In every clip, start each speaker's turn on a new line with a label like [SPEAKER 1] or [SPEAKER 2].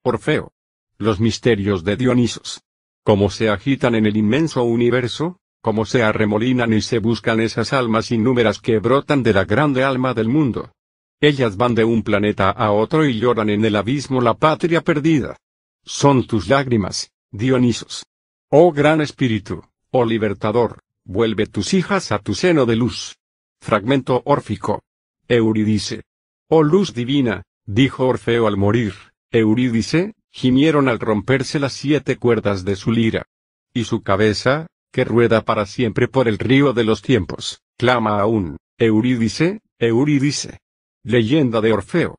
[SPEAKER 1] Orfeo. Los misterios de Dionisos. Cómo se agitan en el inmenso universo, cómo se arremolinan y se buscan esas almas innúmeras que brotan de la grande alma del mundo. Ellas van de un planeta a otro y lloran en el abismo la patria perdida. Son tus lágrimas, Dionisos. Oh gran espíritu, oh libertador, vuelve tus hijas a tu seno de luz. Fragmento órfico. Eurídice. Oh luz divina, dijo Orfeo al morir. Eurídice, gimieron al romperse las 7 cuerdas de su lira. Y su cabeza, que rueda para siempre por el río de los tiempos, clama aún, Eurídice, Eurídice. Leyenda de Orfeo.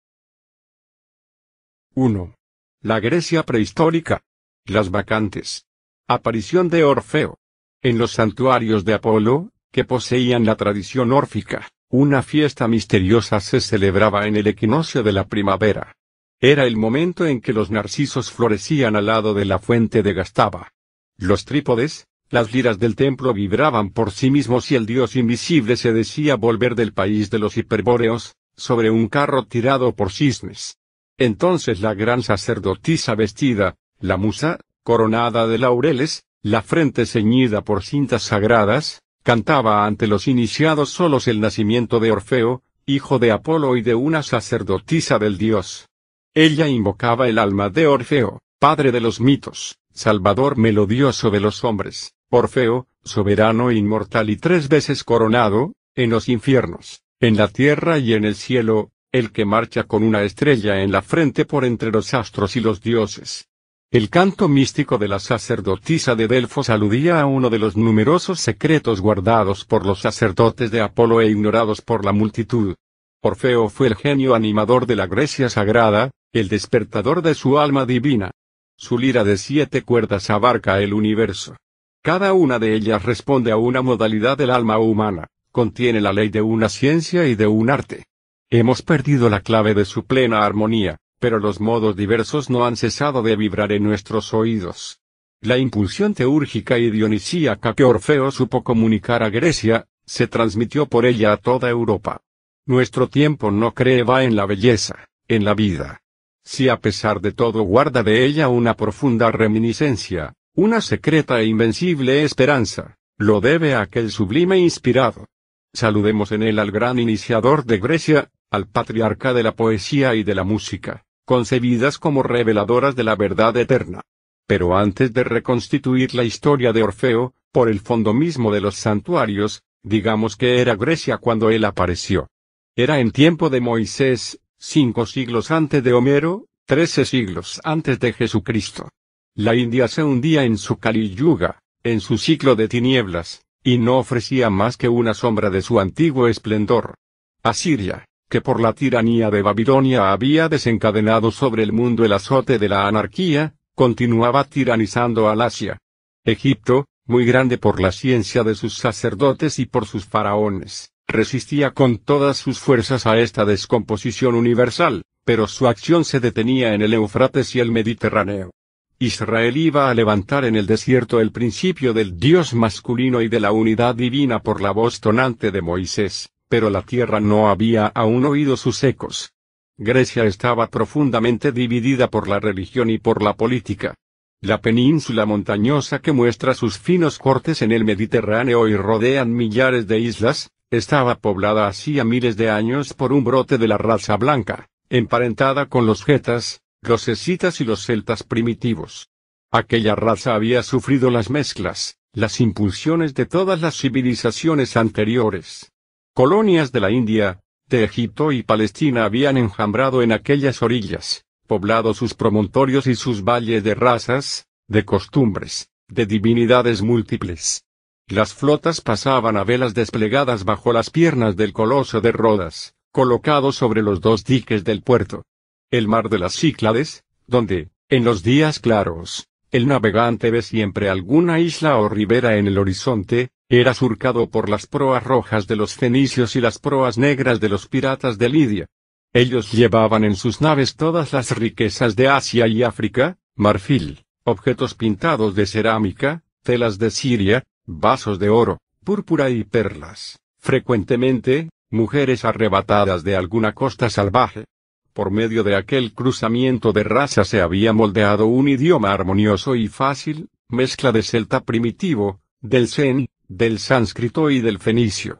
[SPEAKER 1] 1. La Grecia prehistórica. Las bacantes. Aparición de Orfeo. En los santuarios de Apolo, que poseían la tradición órfica, una fiesta misteriosa se celebraba en el equinoccio de la primavera. Era el momento en que los narcisos florecían al lado de la fuente de Gastaba. Los trípodes, las liras del templo vibraban por sí mismos y el dios invisible se decía volver del país de los hiperbóreos, sobre un carro tirado por cisnes. Entonces la gran sacerdotisa vestida, la musa, coronada de laureles, la frente ceñida por cintas sagradas, cantaba ante los iniciados solos el nacimiento de Orfeo, hijo de Apolo y de una sacerdotisa del dios. Ella invocaba el alma de Orfeo, padre de los mitos, salvador melodioso de los hombres, Orfeo, soberano e inmortal y 3 veces coronado, en los infiernos, en la tierra y en el cielo, el que marcha con una estrella en la frente por entre los astros y los dioses. El canto místico de la sacerdotisa de Delfos aludía a uno de los numerosos secretos guardados por los sacerdotes de Apolo e ignorados por la multitud. Orfeo fue el genio animador de la Grecia sagrada, el despertador de su alma divina. Su lira de 7 cuerdas abarca el universo. Cada una de ellas responde a una modalidad del alma humana, contiene la ley de una ciencia y de un arte. Hemos perdido la clave de su plena armonía, pero los modos diversos no han cesado de vibrar en nuestros oídos. La impulsión teúrgica y dionisíaca que Orfeo supo comunicar a Grecia, se transmitió por ella a toda Europa. Nuestro tiempo no cree va en la belleza, en la vida. Si a pesar de todo guarda de ella una profunda reminiscencia, una secreta e invencible esperanza, lo debe a aquel sublime inspirado. Saludemos en él al gran iniciador de Grecia, al patriarca de la poesía y de la música, concebidas como reveladoras de la verdad eterna. Pero antes de reconstituir la historia de Orfeo, por el fondo mismo de los santuarios, digamos que era Grecia cuando él apareció. Era en tiempo de Moisés, 5 siglos antes de Homero, 13 siglos antes de Jesucristo. La India se hundía en su Kali Yuga, en su ciclo de tinieblas, y no ofrecía más que una sombra de su antiguo esplendor. Asiria, que por la tiranía de Babilonia había desencadenado sobre el mundo el azote de la anarquía, continuaba tiranizando al Asia. Egipto, muy grande por la ciencia de sus sacerdotes y por sus faraones, resistía con todas sus fuerzas a esta descomposición universal, pero su acción se detenía en el Éufrates y el Mediterráneo. Israel iba a levantar en el desierto el principio del Dios masculino y de la unidad divina por la voz tonante de Moisés, pero la tierra no había aún oído sus ecos. Grecia estaba profundamente dividida por la religión y por la política. La península montañosa que muestra sus finos cortes en el Mediterráneo y rodean millares de islas, estaba poblada hacía miles de años por un brote de la raza blanca, emparentada con los getas, los escitas y los celtas primitivos. Aquella raza había sufrido las mezclas, las impulsiones de todas las civilizaciones anteriores. Colonias de la India, de Egipto y Palestina habían enjambrado en aquellas orillas, poblado sus promontorios y sus valles de razas, de costumbres, de divinidades múltiples. Las flotas pasaban a velas desplegadas bajo las piernas del coloso de Rodas, colocado sobre los 2 diques del puerto. El mar de las Cíclades, donde, en los días claros, el navegante ve siempre alguna isla o ribera en el horizonte, era surcado por las proas rojas de los fenicios y las proas negras de los piratas de Lidia. Ellos llevaban en sus naves todas las riquezas de Asia y África, marfil, objetos pintados de cerámica, telas de Siria, vasos de oro, púrpura y perlas, frecuentemente, mujeres arrebatadas de alguna costa salvaje. por medio de aquel cruzamiento de razas se había moldeado un idioma armonioso y fácil, mezcla de celta primitivo, del zen, del sánscrito y del fenicio.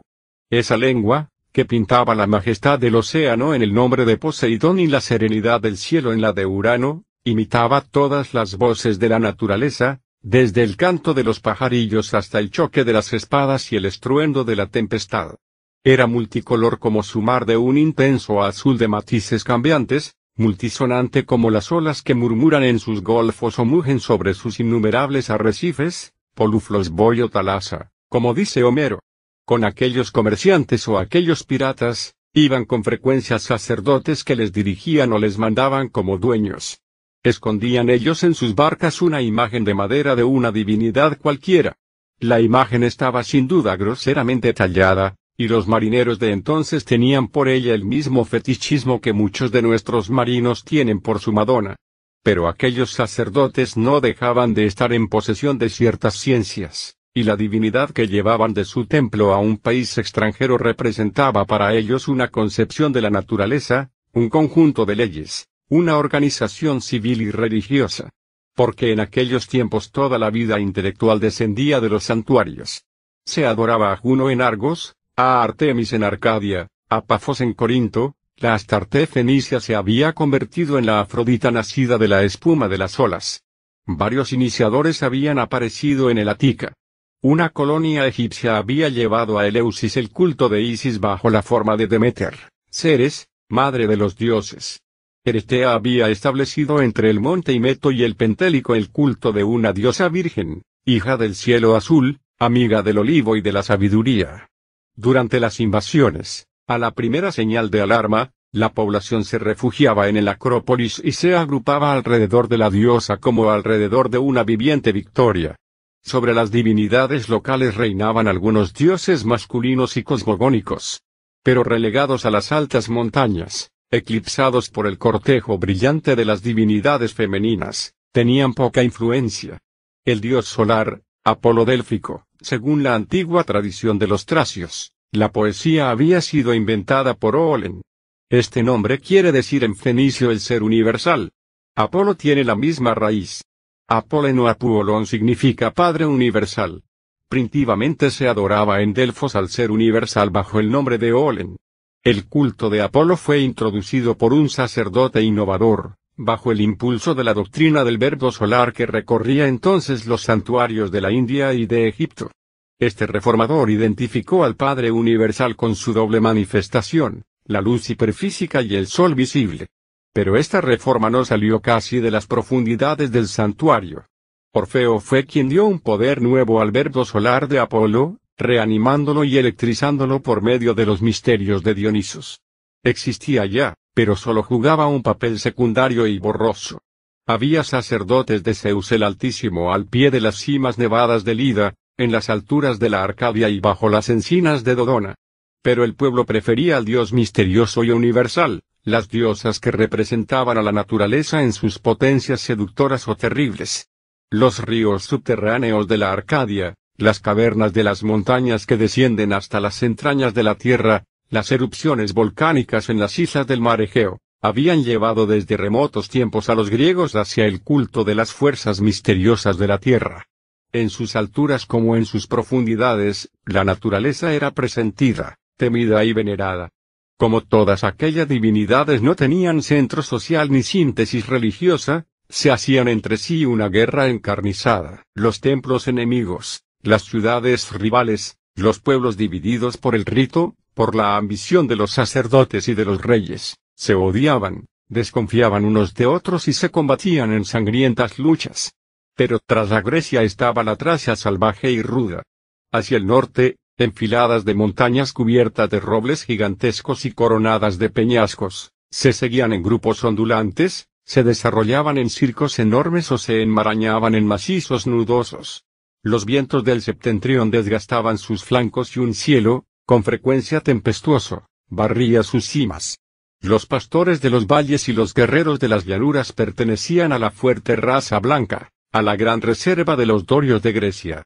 [SPEAKER 1] Esa lengua, que pintaba la majestad del océano en el nombre de Poseidón y la serenidad del cielo en la de Urano, imitaba todas las voces de la naturaleza, desde el canto de los pajarillos hasta el choque de las espadas y el estruendo de la tempestad. Era multicolor como su mar de un intenso azul de matices cambiantes, multisonante como las olas que murmuran en sus golfos o mugen sobre sus innumerables arrecifes, poluflos boyo talasa, como dice Homero. Con aquellos comerciantes o aquellos piratas, iban con frecuencia sacerdotes que les dirigían o les mandaban como dueños. Escondían ellos en sus barcas una imagen de madera de una divinidad cualquiera. La imagen estaba sin duda groseramente tallada, y los marineros de entonces tenían por ella el mismo fetichismo que muchos de nuestros marinos tienen por su Madonna. Pero aquellos sacerdotes no dejaban de estar en posesión de ciertas ciencias, y la divinidad que llevaban de su templo a un país extranjero representaba para ellos una concepción de la naturaleza, un conjunto de leyes, una organización civil y religiosa. Porque en aquellos tiempos toda la vida intelectual descendía de los santuarios. Se adoraba a Juno en Argos, a Artemis en Arcadia, a Pafos en Corinto, la Astarte fenicia se había convertido en la Afrodita nacida de la espuma de las olas. Varios iniciadores habían aparecido en el Ática. Una colonia egipcia había llevado a Eleusis el culto de Isis bajo la forma de Demeter, Ceres, madre de los dioses. Eretea había establecido entre el monte Himeto y el Pentélico el culto de una diosa virgen, hija del cielo azul, amiga del olivo y de la sabiduría. Durante las invasiones, a la primera señal de alarma, la población se refugiaba en el Acrópolis y se agrupaba alrededor de la diosa como alrededor de una viviente victoria. Sobre las divinidades locales reinaban algunos dioses masculinos y cosmogónicos. Pero relegados a las altas montañas, eclipsados por el cortejo brillante de las divinidades femeninas, tenían poca influencia. El dios solar, Apolo Délfico, según la antigua tradición de los tracios, la poesía había sido inventada por Oolen. Este nombre quiere decir en fenicio el ser universal. Apolo tiene la misma raíz. Apolén o Apuolón significa Padre Universal. Primitivamente se adoraba en Delfos al ser universal bajo el nombre de Oolen. El culto de Apolo fue introducido por un sacerdote innovador, bajo el impulso de la doctrina del verbo solar que recorría entonces los santuarios de la India y de Egipto. Este reformador identificó al Padre Universal con su doble manifestación, la luz hiperfísica y el sol visible. Pero esta reforma no salió casi de las profundidades del santuario. Orfeo fue quien dio un poder nuevo al verbo solar de Apolo, reanimándolo y electrizándolo por medio de los misterios de Dionisos. Existía ya, pero solo jugaba un papel secundario y borroso. Había sacerdotes de Zeus el Altísimo al pie de las cimas nevadas del Ida, en las alturas de la Arcadia y bajo las encinas de Dodona. Pero el pueblo prefería al Dios misterioso y universal, las diosas que representaban a la naturaleza en sus potencias seductoras o terribles. Los ríos subterráneos de la Arcadia, las cavernas de las montañas que descienden hasta las entrañas de la tierra, las erupciones volcánicas en las islas del mar Egeo, habían llevado desde remotos tiempos a los griegos hacia el culto de las fuerzas misteriosas de la tierra. En sus alturas como en sus profundidades, la naturaleza era presentida, temida y venerada. Como todas aquellas divinidades no tenían centro social ni síntesis religiosa, se hacían entre sí una guerra encarnizada. Los templos enemigos, las ciudades rivales, los pueblos divididos por el rito, por la ambición de los sacerdotes y de los reyes, se odiaban, desconfiaban unos de otros y se combatían en sangrientas luchas. Pero tras la Grecia estaba la Tracia salvaje y ruda. Hacia el norte, enfiladas de montañas cubiertas de robles gigantescos y coronadas de peñascos, se seguían en grupos ondulantes, se desarrollaban en circos enormes o se enmarañaban en macizos nudosos. Los vientos del septentrión desgastaban sus flancos y un cielo, con frecuencia tempestuoso, barría sus cimas. Los pastores de los valles y los guerreros de las llanuras pertenecían a la fuerte raza blanca, a la gran reserva de los dorios de Grecia.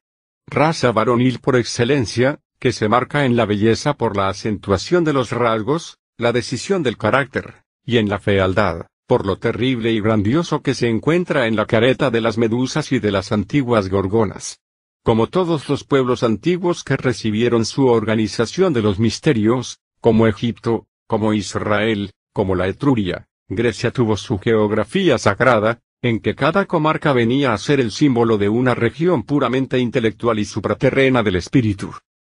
[SPEAKER 1] Raza varonil por excelencia, que se marca en la belleza por la acentuación de los rasgos, la decisión del carácter, y en la fealdad, por lo terrible y grandioso que se encuentra en la careta de las medusas y de las antiguas gorgonas. Como todos los pueblos antiguos que recibieron su organización de los misterios, como Egipto, como Israel, como la Etruria, Grecia tuvo su geografía sagrada, en que cada comarca venía a ser el símbolo de una región puramente intelectual y supraterrena del espíritu.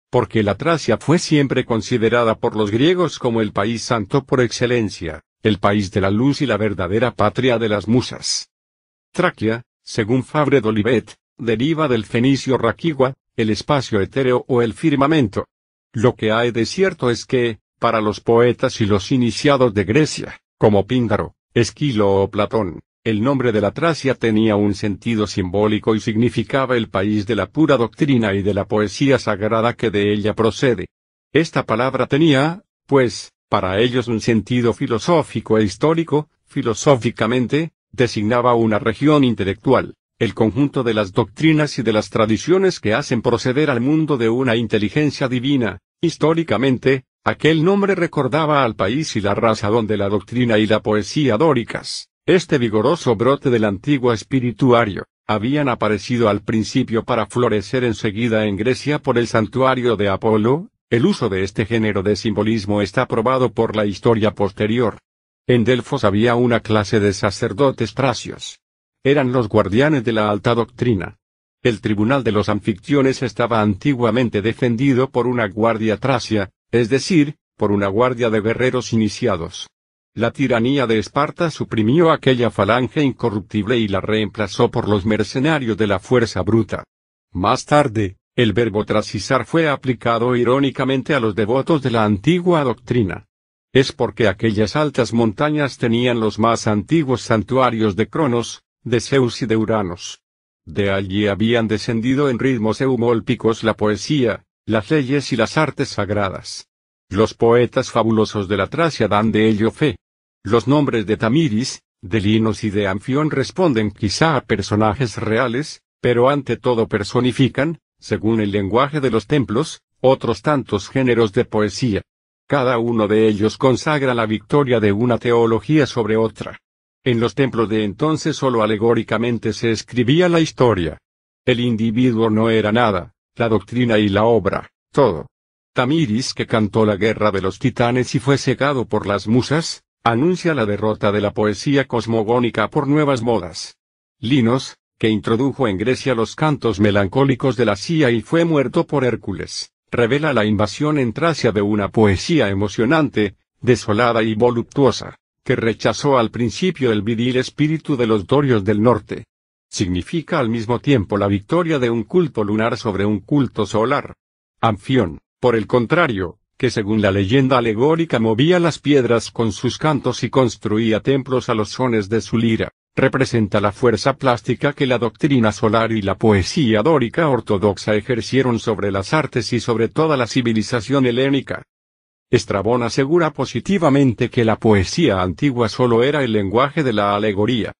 [SPEAKER 1] Porque la Tracia fue siempre considerada por los griegos como el país santo por excelencia, el país de la luz y la verdadera patria de las musas. Traquia, según Fabre d'Olivet, deriva del fenicio raquigua, el espacio etéreo o el firmamento. Lo que hay de cierto es que, para los poetas y los iniciados de Grecia, como Píndaro, Esquilo o Platón, el nombre de la Tracia tenía un sentido simbólico y significaba el país de la pura doctrina y de la poesía sagrada que de ella procede. Esta palabra tenía, pues, para ellos un sentido filosófico e histórico. Filosóficamente, designaba una región intelectual, el conjunto de las doctrinas y de las tradiciones que hacen proceder al mundo de una inteligencia divina. Históricamente, aquel nombre recordaba al país y la raza donde la doctrina y la poesía dóricas, este vigoroso brote del antiguo espirituario, habían aparecido al principio para florecer enseguida en Grecia por el santuario de Apolo. El uso de este género de simbolismo está probado por la historia posterior. En Delfos había una clase de sacerdotes tracios. Eran los guardianes de la alta doctrina. El tribunal de los anfictiones estaba antiguamente defendido por una guardia tracia, es decir, por una guardia de guerreros iniciados. La tiranía de Esparta suprimió aquella falange incorruptible y la reemplazó por los mercenarios de la fuerza bruta. Más tarde, el verbo tracisar fue aplicado irónicamente a los devotos de la antigua doctrina. Es porque aquellas altas montañas tenían los más antiguos santuarios de Cronos, de Zeus y de Uranos. De allí habían descendido en ritmos eumólpicos la poesía, las leyes y las artes sagradas. Los poetas fabulosos de la Tracia dan de ello fe. Los nombres de Tamiris, de Linos y de Anfión responden quizá a personajes reales, pero ante todo personifican, según el lenguaje de los templos, otros tantos géneros de poesía. Cada uno de ellos consagra la victoria de una teología sobre otra. En los templos de entonces solo alegóricamente se escribía la historia. El individuo no era nada, la doctrina y la obra, todo. Tamiris, que cantó la guerra de los titanes y fue cegado por las musas, anuncia la derrota de la poesía cosmogónica por nuevas modas. Linos, que introdujo en Grecia los cantos melancólicos de la Cia y fue muerto por Hércules, revela la invasión en Tracia de una poesía emocionante, desolada y voluptuosa, que rechazó al principio el viril espíritu de los dorios del norte. Significa al mismo tiempo la victoria de un culto lunar sobre un culto solar. Anfión, por el contrario, que según la leyenda alegórica movía las piedras con sus cantos y construía templos a los sones de su lira, representa la fuerza plástica que la doctrina solar y la poesía dórica ortodoxa ejercieron sobre las artes y sobre toda la civilización helénica. Estrabón asegura positivamente que la poesía antigua solo era el lenguaje de la alegoría.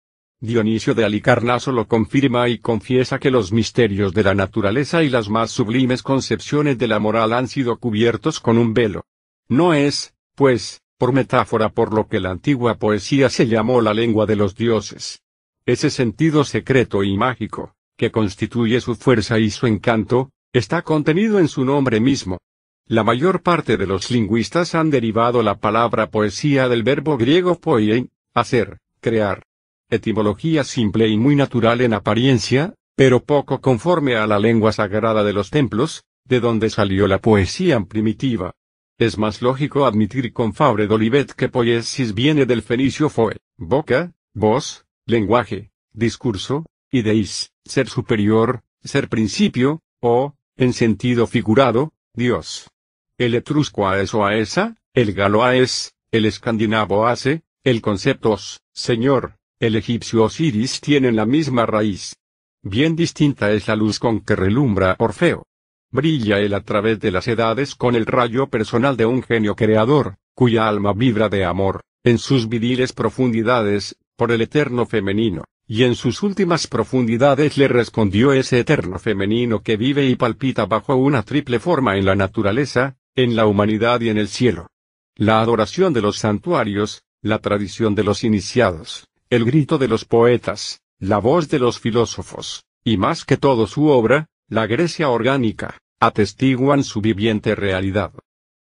[SPEAKER 1] Dionisio de Halicarnaso lo confirma y confiesa que los misterios de la naturaleza y las más sublimes concepciones de la moral han sido cubiertos con un velo. No es, pues, por metáfora por lo que la antigua poesía se llamó la lengua de los dioses. Ese sentido secreto y mágico, que constituye su fuerza y su encanto, está contenido en su nombre mismo. La mayor parte de los lingüistas han derivado la palabra poesía del verbo griego poiein, hacer, crear. Etimología simple y muy natural en apariencia, pero poco conforme a la lengua sagrada de los templos, de donde salió la poesía primitiva. Es más lógico admitir con Fabre d'Olivet que poiesis viene del fenicio foe, boca, voz, lenguaje, discurso, y deis, ser superior, ser principio, o, en sentido figurado, Dios. El etrusco aes o aesa, el galo aes, el escandinavo ase, el concepto os, señor, el egipcio Osiris tienen la misma raíz. Bien distinta es la luz con que relumbra Orfeo. Brilla él a través de las edades con el rayo personal de un genio creador, cuya alma vibra de amor, en sus viriles profundidades, por el eterno femenino, y en sus últimas profundidades le respondió ese eterno femenino que vive y palpita bajo una triple forma en la naturaleza, en la humanidad y en el cielo. La adoración de los santuarios, la tradición de los iniciados, el grito de los poetas, la voz de los filósofos, y más que todo su obra, la Grecia orgánica, atestiguan su viviente realidad.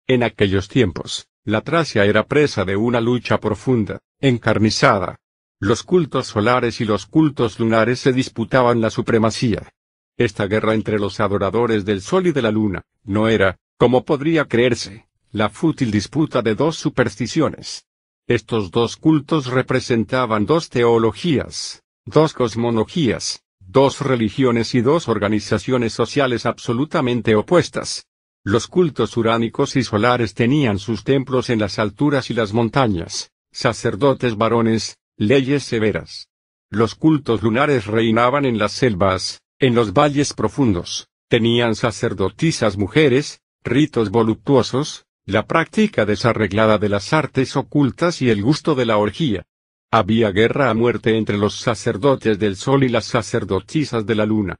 [SPEAKER 1] En aquellos tiempos, la Tracia era presa de una lucha profunda, encarnizada. Los cultos solares y los cultos lunares se disputaban la supremacía. Esta guerra entre los adoradores del sol y de la luna, no era, como podría creerse, la fútil disputa de dos supersticiones. Estos dos cultos representaban dos teologías, dos cosmologías, dos religiones y dos organizaciones sociales absolutamente opuestas. Los cultos uránicos y solares tenían sus templos en las alturas y las montañas, sacerdotes varones, leyes severas. Los cultos lunares reinaban en las selvas, en los valles profundos, tenían sacerdotisas mujeres, ritos voluptuosos, la práctica desarreglada de las artes ocultas y el gusto de la orgía. Había guerra a muerte entre los sacerdotes del sol y las sacerdotisas de la luna.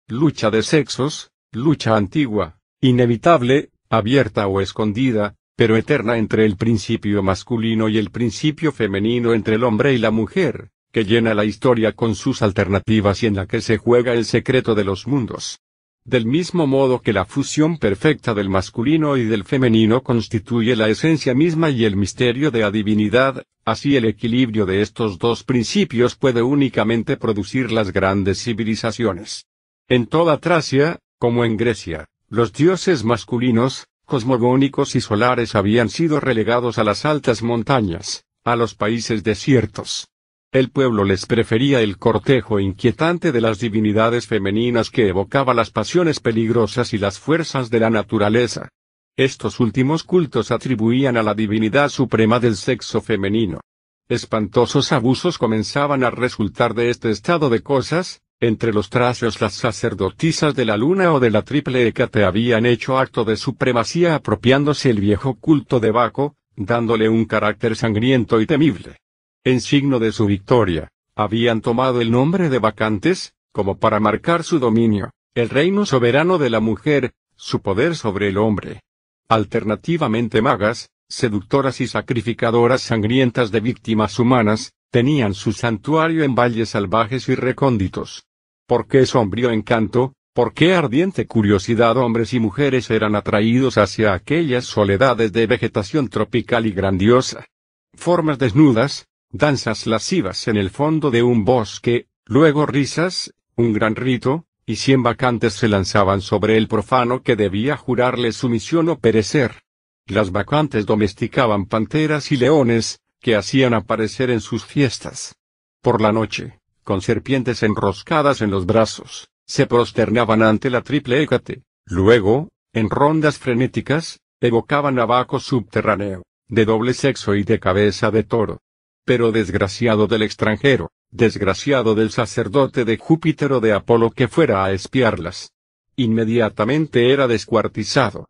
[SPEAKER 1] Lucha de sexos, lucha antigua, inevitable, abierta o escondida, pero eterna entre el principio masculino y el principio femenino, entre el hombre y la mujer, que llena la historia con sus alternativas y en la que se juega el secreto de los mundos. Del mismo modo que la fusión perfecta del masculino y del femenino constituye la esencia misma y el misterio de la divinidad, así el equilibrio de estos dos principios puede únicamente producir las grandes civilizaciones. En toda Tracia, como en Grecia, los dioses masculinos, cosmogónicos y solares habían sido relegados a las altas montañas, a los países desiertos. El pueblo les prefería el cortejo inquietante de las divinidades femeninas que evocaba las pasiones peligrosas y las fuerzas de la naturaleza. Estos últimos cultos atribuían a la divinidad suprema del sexo femenino. Espantosos abusos comenzaban a resultar de este estado de cosas. Entre los tracios las sacerdotisas de la luna o de la triple Hécate habían hecho acto de supremacía apropiándose el viejo culto de Baco, dándole un carácter sangriento y temible. En signo de su victoria, habían tomado el nombre de bacantes, como para marcar su dominio, el reino soberano de la mujer, su poder sobre el hombre. Alternativamente magas, seductoras y sacrificadoras sangrientas de víctimas humanas, tenían su santuario en valles salvajes y recónditos. ¿Por qué sombrío encanto, por qué ardiente curiosidad hombres y mujeres eran atraídos hacia aquellas soledades de vegetación tropical y grandiosa? Formas desnudas, danzas lascivas en el fondo de un bosque, luego risas, un gran rito, y 100 bacantes se lanzaban sobre el profano que debía jurarle sumisión o perecer. Las bacantes domesticaban panteras y leones, que hacían aparecer en sus fiestas. Por la noche, con serpientes enroscadas en los brazos, se prosternaban ante la triple Hécate. Luego, en rondas frenéticas, evocaban a Baco subterráneo, de doble sexo y de cabeza de toro. Pero desgraciado del extranjero, desgraciado del sacerdote de Júpiter o de Apolo que fuera a espiarlas. Inmediatamente era descuartizado.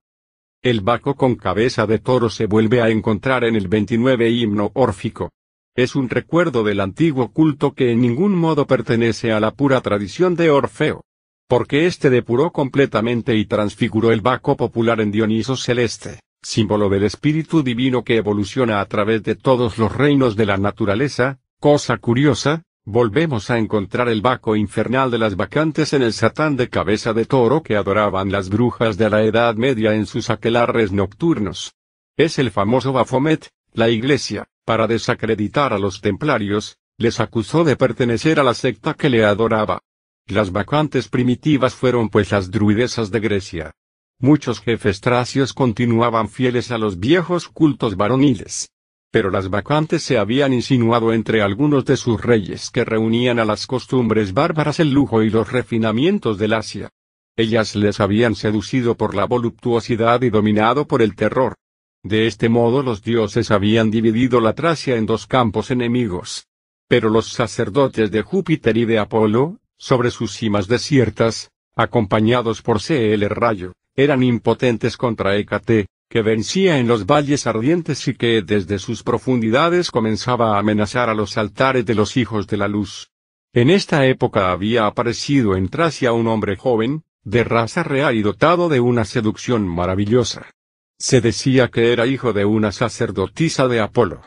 [SPEAKER 1] El Baco con cabeza de toro se vuelve a encontrar en el 29 himno órfico. Es un recuerdo del antiguo culto que en ningún modo pertenece a la pura tradición de Orfeo. Porque éste depuró completamente y transfiguró el Baco popular en Dioniso celeste, símbolo del espíritu divino que evoluciona a través de todos los reinos de la naturaleza. Cosa curiosa, volvemos a encontrar el Baco infernal de las bacantes en el Satán de cabeza de toro que adoraban las brujas de la Edad Media en sus aquelarres nocturnos. Es el famoso Baphomet. La Iglesia, para desacreditar a los templarios, les acusó de pertenecer a la secta que le adoraba. Las bacantes primitivas fueron pues las druidesas de Grecia. Muchos jefes tracios continuaban fieles a los viejos cultos varoniles. Pero las bacantes se habían insinuado entre algunos de sus reyes que reunían a las costumbres bárbaras el lujo y los refinamientos del Asia. Ellas les habían seducido por la voluptuosidad y dominado por el terror. De este modo los dioses habían dividido la Tracia en dos campos enemigos. Pero los sacerdotes de Júpiter y de Apolo, sobre sus cimas desiertas, acompañados por Cl Rayo, eran impotentes contra Hécate, que vencía en los valles ardientes y que desde sus profundidades comenzaba a amenazar a los altares de los hijos de la luz. En esta época había aparecido en Tracia un hombre joven, de raza real y dotado de una seducción maravillosa. Se decía que era hijo de una sacerdotisa de Apolo.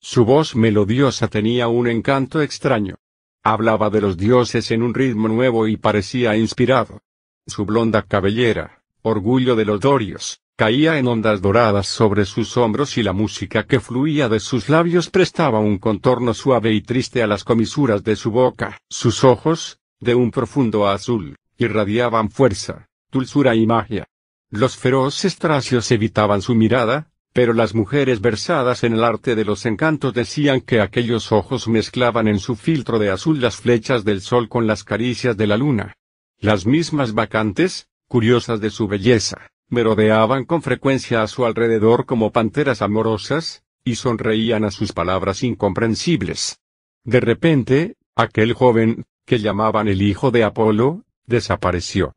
[SPEAKER 1] Su voz melodiosa tenía un encanto extraño. Hablaba de los dioses en un ritmo nuevo y parecía inspirado. Su blonda cabellera, orgullo de los dorios, caía en ondas doradas sobre sus hombros y la música que fluía de sus labios prestaba un contorno suave y triste a las comisuras de su boca. Sus ojos, de un profundo azul, irradiaban fuerza, dulzura y magia. Los feroces tracios evitaban su mirada, pero las mujeres versadas en el arte de los encantos decían que aquellos ojos mezclaban en su filtro de azul las flechas del sol con las caricias de la luna. Las mismas bacantes, curiosas de su belleza, merodeaban con frecuencia a su alrededor como panteras amorosas, y sonreían a sus palabras incomprensibles. De repente, aquel joven, que llamaban el hijo de Apolo, desapareció.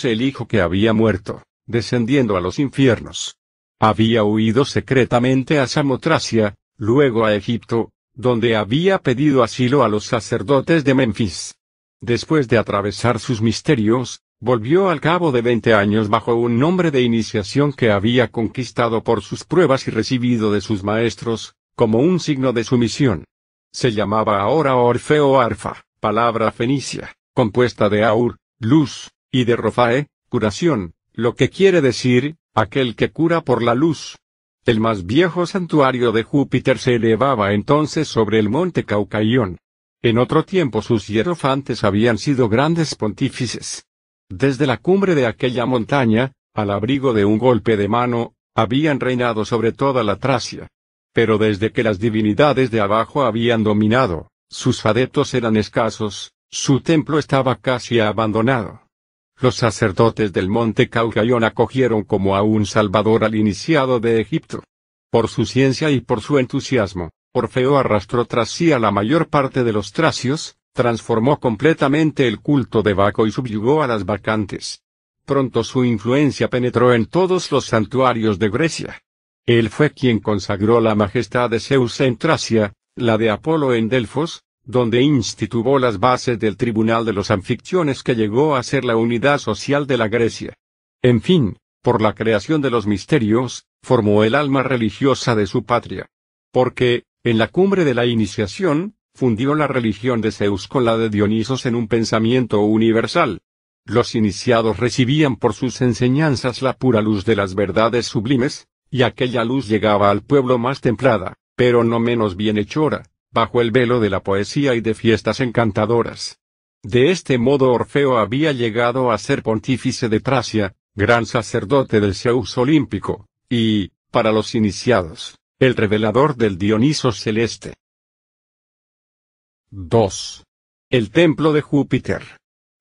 [SPEAKER 1] El hijo que había muerto, descendiendo a los infiernos. Había huido secretamente a Samotracia, luego a Egipto, donde había pedido asilo a los sacerdotes de Menfis. Después de atravesar sus misterios, volvió al cabo de 20 años bajo un nombre de iniciación que había conquistado por sus pruebas y recibido de sus maestros, como un signo de su misión. Se llamaba ahora Orfeo Arfa, palabra fenicia, compuesta de Aur, luz, y de Rofae, curación, lo que quiere decir, aquel que cura por la luz. El más viejo santuario de Júpiter se elevaba entonces sobre el monte Caucaión. En otro tiempo sus hierofantes habían sido grandes pontífices. Desde la cumbre de aquella montaña, al abrigo de un golpe de mano, habían reinado sobre toda la Tracia. Pero desde que las divinidades de abajo habían dominado, sus adeptos eran escasos, su templo estaba casi abandonado. Los sacerdotes del monte Caucaión acogieron como a un salvador al iniciado de Egipto. Por su ciencia y por su entusiasmo, Orfeo arrastró tras sí a la mayor parte de los tracios, transformó completamente el culto de Baco y subyugó a las bacantes. Pronto su influencia penetró en todos los santuarios de Grecia. Él fue quien consagró la majestad de Zeus en Tracia, la de Apolo en Delfos, donde instituyó las bases del tribunal de los anfitriones que llegó a ser la unidad social de la Grecia. En fin, por la creación de los misterios, formó el alma religiosa de su patria. Porque, en la cumbre de la iniciación, fundió la religión de Zeus con la de Dionisos en un pensamiento universal. Los iniciados recibían por sus enseñanzas la pura luz de las verdades sublimes, y aquella luz llegaba al pueblo más templada, pero no menos bienhechora, bajo el velo de la poesía y de fiestas encantadoras. De este modo Orfeo había llegado a ser pontífice de Tracia, gran sacerdote del Zeus olímpico, y, para los iniciados, el revelador del Dioniso celeste. 2. El templo de Júpiter.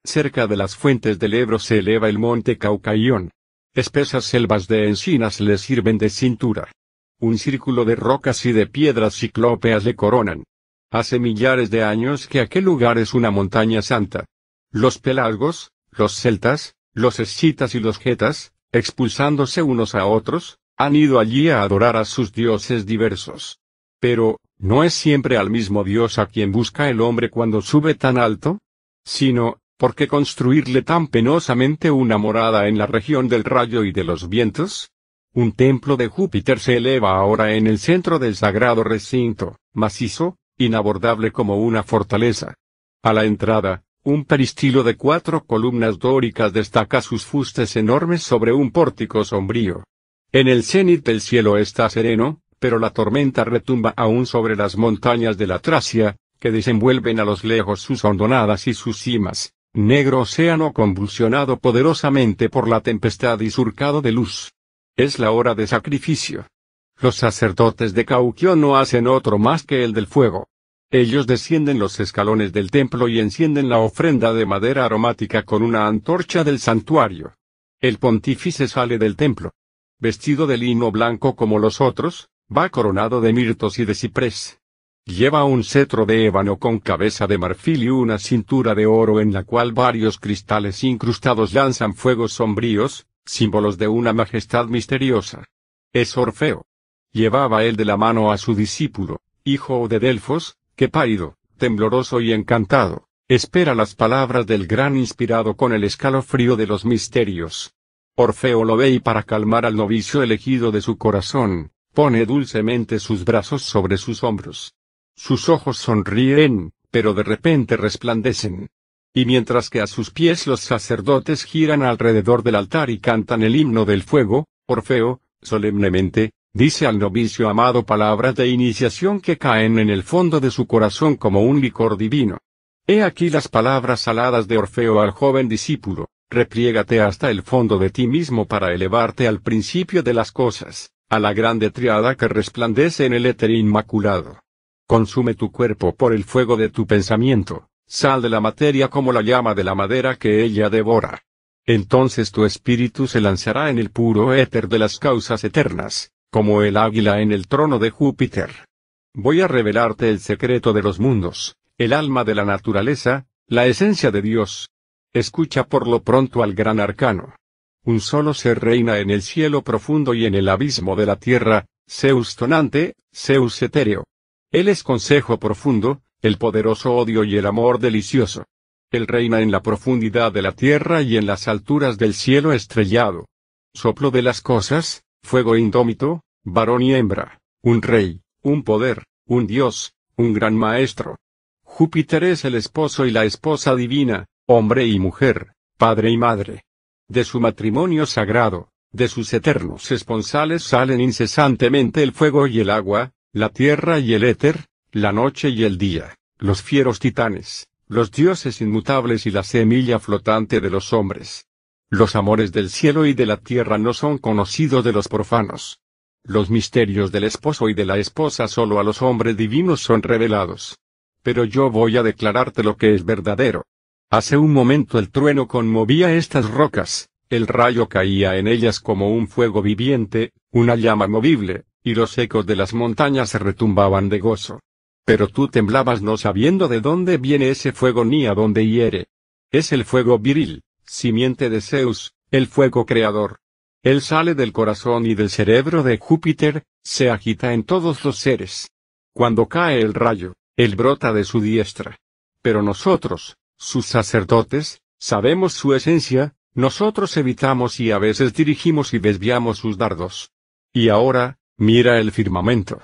[SPEAKER 1] Cerca de las fuentes del Ebro se eleva el monte Caucaión. Espesas selvas de encinas le sirven de cintura. Un círculo de rocas y de piedras ciclópeas le coronan. Hace millares de años que aquel lugar es una montaña santa. Los pelasgos, los celtas, los escitas y los getas, expulsándose unos a otros, han ido allí a adorar a sus dioses diversos. Pero, ¿no es siempre al mismo Dios a quien busca el hombre cuando sube tan alto? Sino, ¿por qué construirle tan penosamente una morada en la región del rayo y de los vientos? Un templo de Júpiter se eleva ahora en el centro del sagrado recinto, macizo, inabordable como una fortaleza. A la entrada, un peristilo de 4 columnas dóricas destaca sus fustes enormes sobre un pórtico sombrío. En el cenit del cielo está sereno, pero la tormenta retumba aún sobre las montañas de la Tracia, que desenvuelven a los lejos sus hondonadas y sus cimas, negro océano convulsionado poderosamente por la tempestad y surcado de luz. Es la hora de sacrificio. Los sacerdotes de Cauquión no hacen otro más que el del fuego. Ellos descienden los escalones del templo y encienden la ofrenda de madera aromática con una antorcha del santuario. El pontífice sale del templo. Vestido de lino blanco como los otros, va coronado de mirtos y de ciprés. Lleva un cetro de ébano con cabeza de marfil y una cintura de oro en la cual varios cristales incrustados lanzan fuegos sombríos, símbolos de una majestad misteriosa. Es Orfeo. Llevaba él de la mano a su discípulo, hijo de Delfos, que pálido, tembloroso y encantado, espera las palabras del gran inspirado con el escalofrío de los misterios. Orfeo lo ve y para calmar al novicio elegido de su corazón, Pone dulcemente sus brazos sobre sus hombros. Sus ojos sonríen, pero de repente resplandecen. Y mientras que a sus pies los sacerdotes giran alrededor del altar y cantan el himno del fuego, Orfeo, solemnemente, dice al novicio amado palabras de iniciación que caen en el fondo de su corazón como un licor divino. He aquí las palabras saladas de Orfeo al joven discípulo: repliégate hasta el fondo de ti mismo para elevarte al principio de las cosas, a la grande triada que resplandece en el éter inmaculado. Consume tu cuerpo por el fuego de tu pensamiento, sal de la materia como la llama de la madera que ella devora. Entonces tu espíritu se lanzará en el puro éter de las causas eternas, como el águila en el trono de Júpiter. Voy a revelarte el secreto de los mundos, el alma de la naturaleza, la esencia de Dios. Escucha por lo pronto al gran arcano. Un solo ser reina en el cielo profundo y en el abismo de la tierra, Zeus tonante, Zeus etéreo. Él es consejo profundo, el poderoso odio y el amor delicioso. Él reina en la profundidad de la tierra y en las alturas del cielo estrellado. Soplo de las cosas, fuego indómito, varón y hembra, un rey, un poder, un dios, un gran maestro. Júpiter es el esposo y la esposa divina, hombre y mujer, padre y madre. De su matrimonio sagrado, de sus eternos esponsales salen incesantemente el fuego y el agua, la tierra y el éter, la noche y el día, los fieros titanes, los dioses inmutables y la semilla flotante de los hombres. Los amores del cielo y de la tierra no son conocidos de los profanos. Los misterios del esposo y de la esposa solo a los hombres divinos son revelados. Pero yo voy a declararte lo que es verdadero. Hace un momento el trueno conmovía estas rocas, el rayo caía en ellas como un fuego viviente, una llama movible, y los ecos de las montañas se retumbaban de gozo. Pero tú temblabas no sabiendo de dónde viene ese fuego ni a dónde hiere. Es el fuego viril, simiente de Zeus, el fuego creador. Él sale del corazón y del cerebro de Júpiter, se agita en todos los seres. Cuando cae el rayo, él brota de su diestra. Pero nosotros, sus sacerdotes, sabemos su esencia, nosotros evitamos y a veces dirigimos y desviamos sus dardos. Y ahora, mira el firmamento.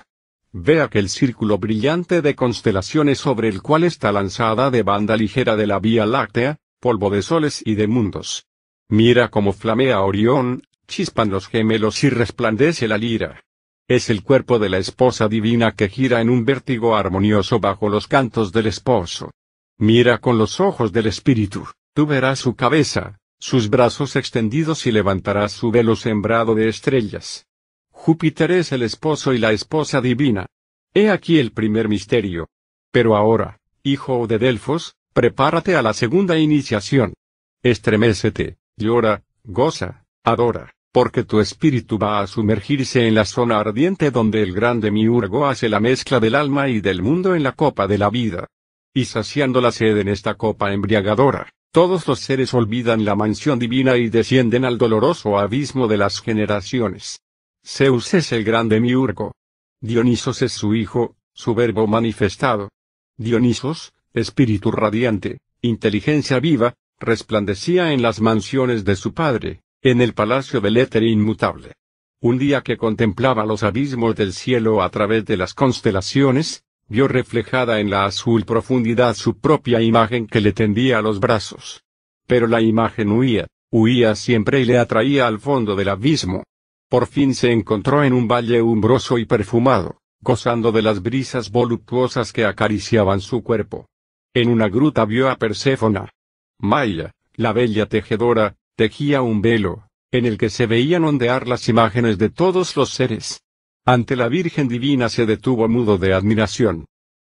[SPEAKER 1] Ve aquel círculo brillante de constelaciones sobre el cual está lanzada de banda ligera de la Vía Láctea, polvo de soles y de mundos. Mira cómo flamea Orión, chispan los gemelos y resplandece la lira. Es el cuerpo de la esposa divina que gira en un vértigo armonioso bajo los cantos del esposo. Mira con los ojos del espíritu, tú verás su cabeza, sus brazos extendidos y levantarás su velo sembrado de estrellas. Júpiter es el esposo y la esposa divina. He aquí el primer misterio. Pero ahora, hijo de Delfos, prepárate a la segunda iniciación. Estremécete, llora, goza, adora, porque tu espíritu va a sumergirse en la zona ardiente donde el gran demiurgo hace la mezcla del alma y del mundo en la copa de la vida. Y saciando la sed en esta copa embriagadora, todos los seres olvidan la mansión divina y descienden al doloroso abismo de las generaciones. Zeus es el gran demiurgo. Dionisos es su hijo, su verbo manifestado. Dionisos, espíritu radiante, inteligencia viva, resplandecía en las mansiones de su padre, en el palacio del éter inmutable. Un día que contemplaba los abismos del cielo a través de las constelaciones, vio reflejada en la azul profundidad su propia imagen que le tendía los brazos. Pero la imagen huía siempre y le atraía al fondo del abismo. Por fin se encontró en un valle umbroso y perfumado, gozando de las brisas voluptuosas que acariciaban su cuerpo. En una gruta vio a Perséfona. Maia, la bella tejedora, tejía un velo, en el que se veían ondear las imágenes de todos los seres. Ante la Virgen Divina se detuvo mudo de admiración.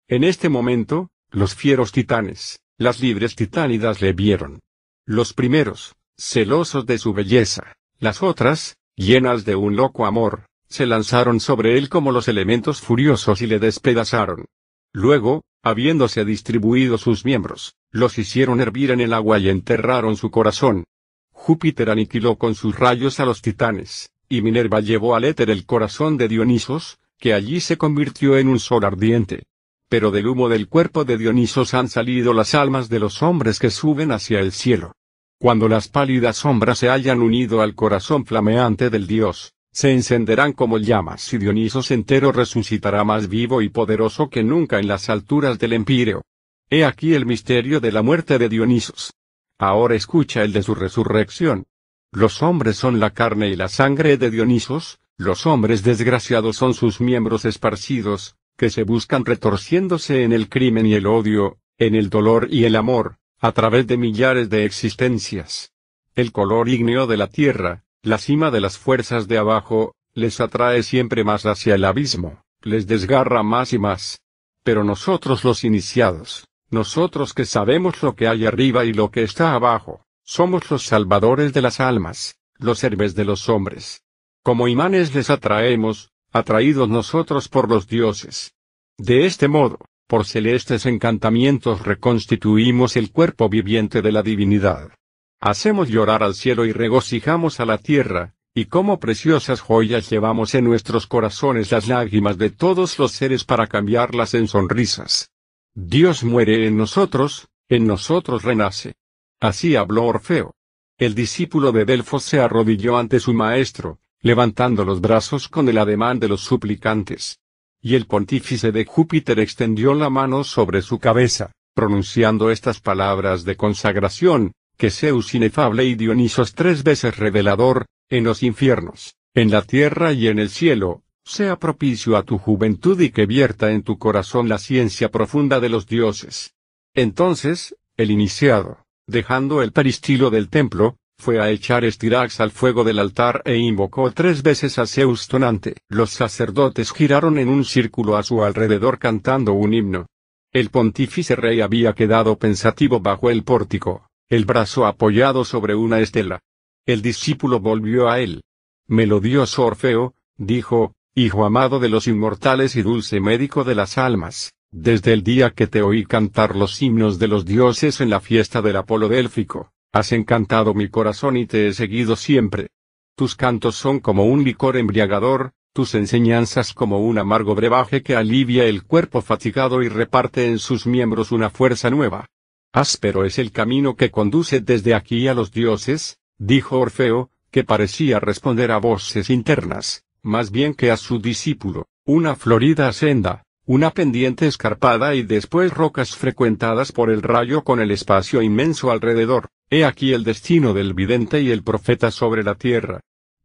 [SPEAKER 1] En este momento, los fieros titanes, las libres titánidas le vieron. Los primeros, celosos de su belleza, las otras, llenas de un loco amor, se lanzaron sobre él como los elementos furiosos y le despedazaron. Luego, habiéndose distribuido sus miembros, los hicieron hervir en el agua y enterraron su corazón. Júpiter aniquiló con sus rayos a los titanes, y Minerva llevó al éter el corazón de Dionisos, que allí se convirtió en un sol ardiente. Pero del humo del cuerpo de Dionisos han salido las almas de los hombres que suben hacia el cielo. Cuando las pálidas sombras se hayan unido al corazón flameante del dios, se encenderán como llamas y Dionisos entero resucitará más vivo y poderoso que nunca en las alturas del Empíreo. He aquí el misterio de la muerte de Dionisos. Ahora escucha el de su resurrección. Los hombres son la carne y la sangre de Dionisos, los hombres desgraciados son sus miembros esparcidos, que se buscan retorciéndose en el crimen y el odio, en el dolor y el amor, a través de millares de existencias. El color ígneo de la tierra, la cima de las fuerzas de abajo, les atrae siempre más hacia el abismo, les desgarra más y más. Pero nosotros los iniciados, nosotros que sabemos lo que hay arriba y lo que está abajo, somos los salvadores de las almas, los héroes de los hombres. Como imanes les atraemos, atraídos nosotros por los dioses. De este modo, por celestes encantamientos reconstituimos el cuerpo viviente de la divinidad. Hacemos llorar al cielo y regocijamos a la tierra, y como preciosas joyas llevamos en nuestros corazones las lágrimas de todos los seres para cambiarlas en sonrisas. Dios muere en nosotros renace. Así habló Orfeo. El discípulo de Delfos se arrodilló ante su maestro, levantando los brazos con el ademán de los suplicantes. Y el pontífice de Júpiter extendió la mano sobre su cabeza, pronunciando estas palabras de consagración, que Zeus inefable y Dionisos 3 veces revelador, en los infiernos, en la tierra y en el cielo, sea propicio a tu juventud y que vierta en tu corazón la ciencia profunda de los dioses. Entonces, el iniciado, dejando el peristilo del templo, fue a echar estirax al fuego del altar e invocó 3 veces a Zeus tonante. Los sacerdotes giraron en un círculo a su alrededor cantando un himno. El pontífice rey había quedado pensativo bajo el pórtico, el brazo apoyado sobre una estela. El discípulo volvió a él. Melodioso Orfeo, dijo, hijo amado de los inmortales y dulce médico de las almas, desde el día que te oí cantar los himnos de los dioses en la fiesta del Apolo délfico, has encantado mi corazón y te he seguido siempre. Tus cantos son como un licor embriagador, tus enseñanzas como un amargo brebaje que alivia el cuerpo fatigado y reparte en sus miembros una fuerza nueva. Áspero es el camino que conduce desde aquí a los dioses, dijo Orfeo, que parecía responder a voces internas, más bien que a su discípulo, una florida senda, una pendiente escarpada y después rocas frecuentadas por el rayo con el espacio inmenso alrededor. He aquí el destino del vidente y el profeta sobre la tierra.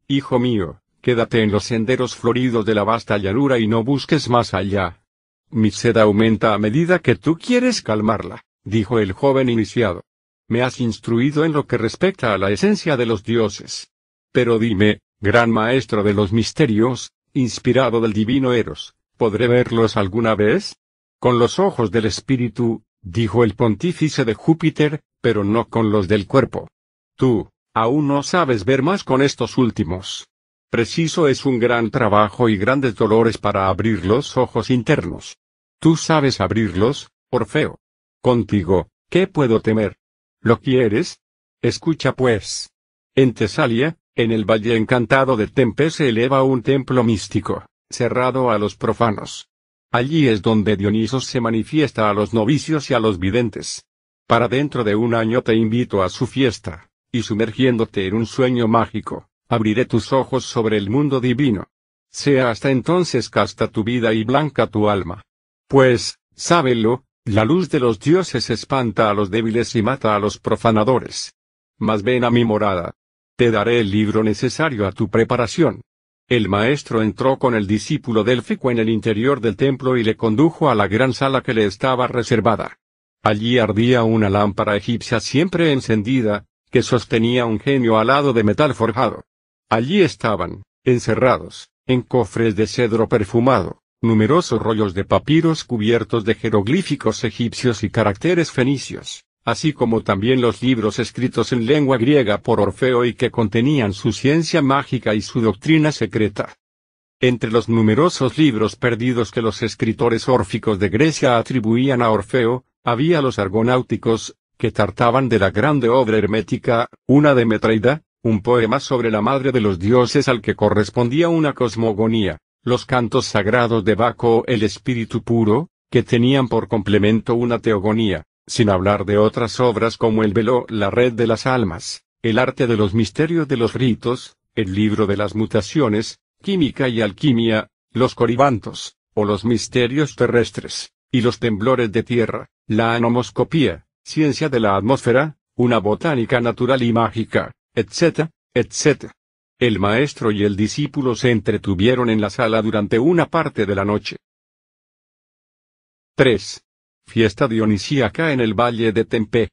[SPEAKER 1] Hijo mío, quédate en los senderos floridos de la vasta llanura y no busques más allá. Mi sed aumenta a medida que tú quieres calmarla, dijo el joven iniciado. Me has instruido en lo que respecta a la esencia de los dioses. Pero dime, gran maestro de los misterios, inspirado del divino Eros, ¿podré verlos alguna vez? Con los ojos del espíritu, dijo el pontífice de Júpiter, pero no con los del cuerpo. Tú, aún no sabes ver más con estos últimos. Preciso es un gran trabajo y grandes dolores para abrir los ojos internos. Tú sabes abrirlos, Orfeo. Contigo, ¿qué puedo temer? ¿Lo quieres? Escucha pues. En Tesalia, en el valle encantado de Tempe se eleva un templo místico, cerrado a los profanos. Allí es donde Dionisos se manifiesta a los novicios y a los videntes. Para dentro de un año te invito a su fiesta, y sumergiéndote en un sueño mágico, abriré tus ojos sobre el mundo divino. Sea hasta entonces casta tu vida y blanca tu alma. Pues, sábelo, la luz de los dioses espanta a los débiles y mata a los profanadores. Mas ven a mi morada. Te daré el libro necesario a tu preparación. El maestro entró con el discípulo délfico en el interior del templo y le condujo a la gran sala que le estaba reservada. Allí ardía una lámpara egipcia siempre encendida, que sostenía un genio alado de metal forjado. Allí estaban, encerrados, en cofres de cedro perfumado, numerosos rollos de papiros cubiertos de jeroglíficos egipcios y caracteres fenicios, así como también los libros escritos en lengua griega por Orfeo y que contenían su ciencia mágica y su doctrina secreta. Entre los numerosos libros perdidos que los escritores órficos de Grecia atribuían a Orfeo, había los argonáuticos, que trataban de la grande obra hermética, una de Metraida, un poema sobre la madre de los dioses al que correspondía una cosmogonía, los cantos sagrados de Baco el espíritu puro, que tenían por complemento una teogonía, sin hablar de otras obras como el velo, la red de las almas, el arte de los misterios de los ritos, el libro de las mutaciones, química y alquimia, los coribantos, o los misterios terrestres, y los temblores de tierra, la anomoscopía, ciencia de la atmósfera, una botánica natural y mágica, etc., etc. El maestro y el discípulo se entretuvieron en la sala durante una parte de la noche. 3. Fiesta dionisíaca en el valle de Tempe.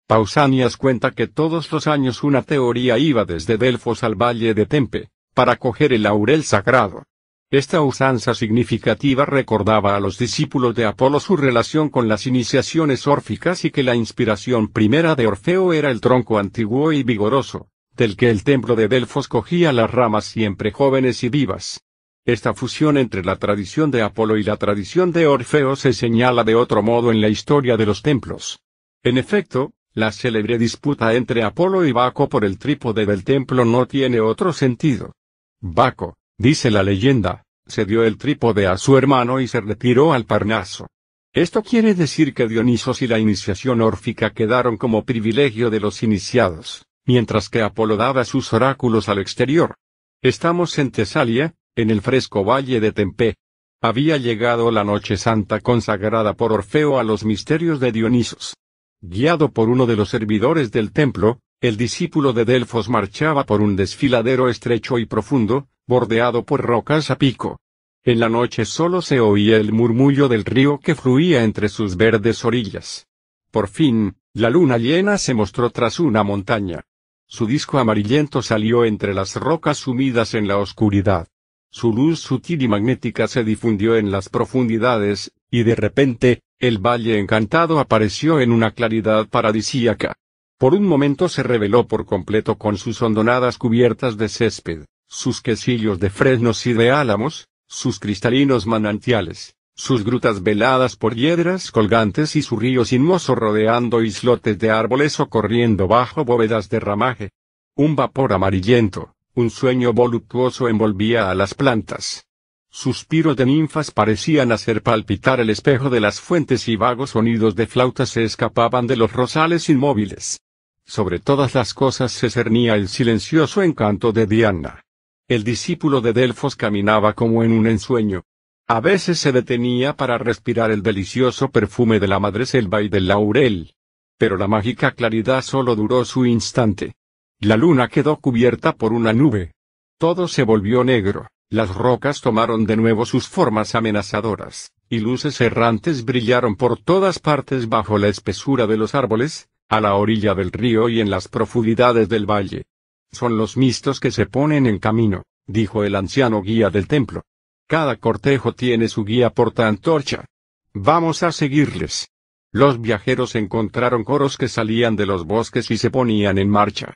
[SPEAKER 1] Pausanias cuenta que todos los años una teoría iba desde Delfos al valle de Tempe, para coger el laurel sagrado. Esta usanza significativa recordaba a los discípulos de Apolo su relación con las iniciaciones órficas y que la inspiración primera de Orfeo era el tronco antiguo y vigoroso, del que el templo de Delfos cogía las ramas siempre jóvenes y vivas. Esta fusión entre la tradición de Apolo y la tradición de Orfeo se señala de otro modo en la historia de los templos. En efecto, la célebre disputa entre Apolo y Baco por el trípode del templo no tiene otro sentido. Baco, dice la leyenda, se dio el trípode a su hermano y se retiró al Parnaso. Esto quiere decir que Dionisos y la iniciación órfica quedaron como privilegio de los iniciados, mientras que Apolo daba sus oráculos al exterior. Estamos en Tesalia, en el fresco valle de Tempe. Había llegado la noche santa consagrada por Orfeo a los misterios de Dionisos. Guiado por uno de los servidores del templo, el discípulo de Delfos marchaba por un desfiladero estrecho y profundo, bordeado por rocas a pico. En la noche solo se oía el murmullo del río que fluía entre sus verdes orillas. Por fin, la luna llena se mostró tras una montaña. Su disco amarillento salió entre las rocas sumidas en la oscuridad. Su luz sutil y magnética se difundió en las profundidades, y de repente, el valle encantado apareció en una claridad paradisíaca. Por un momento se reveló por completo con sus hondonadas cubiertas de césped, sus quesillos de fresnos y de álamos, sus cristalinos manantiales, sus grutas veladas por hiedras colgantes y su río sinuoso rodeando islotes de árboles o corriendo bajo bóvedas de ramaje. Un vapor amarillento, un sueño voluptuoso envolvía a las plantas. Suspiros de ninfas parecían hacer palpitar el espejo de las fuentes y vagos sonidos de flautas se escapaban de los rosales inmóviles. Sobre todas las cosas se cernía el silencioso encanto de Diana. El discípulo de Delfos caminaba como en un ensueño. A veces se detenía para respirar el delicioso perfume de la madreselva y del laurel. Pero la mágica claridad solo duró su instante. La luna quedó cubierta por una nube. Todo se volvió negro, las rocas tomaron de nuevo sus formas amenazadoras, y luces errantes brillaron por todas partes bajo la espesura de los árboles, a la orilla del río y en las profundidades del valle. Son los mistos que se ponen en camino, dijo el anciano guía del templo. Cada cortejo tiene su guía portaantorcha. Vamos a seguirles. Los viajeros encontraron coros que salían de los bosques y se ponían en marcha.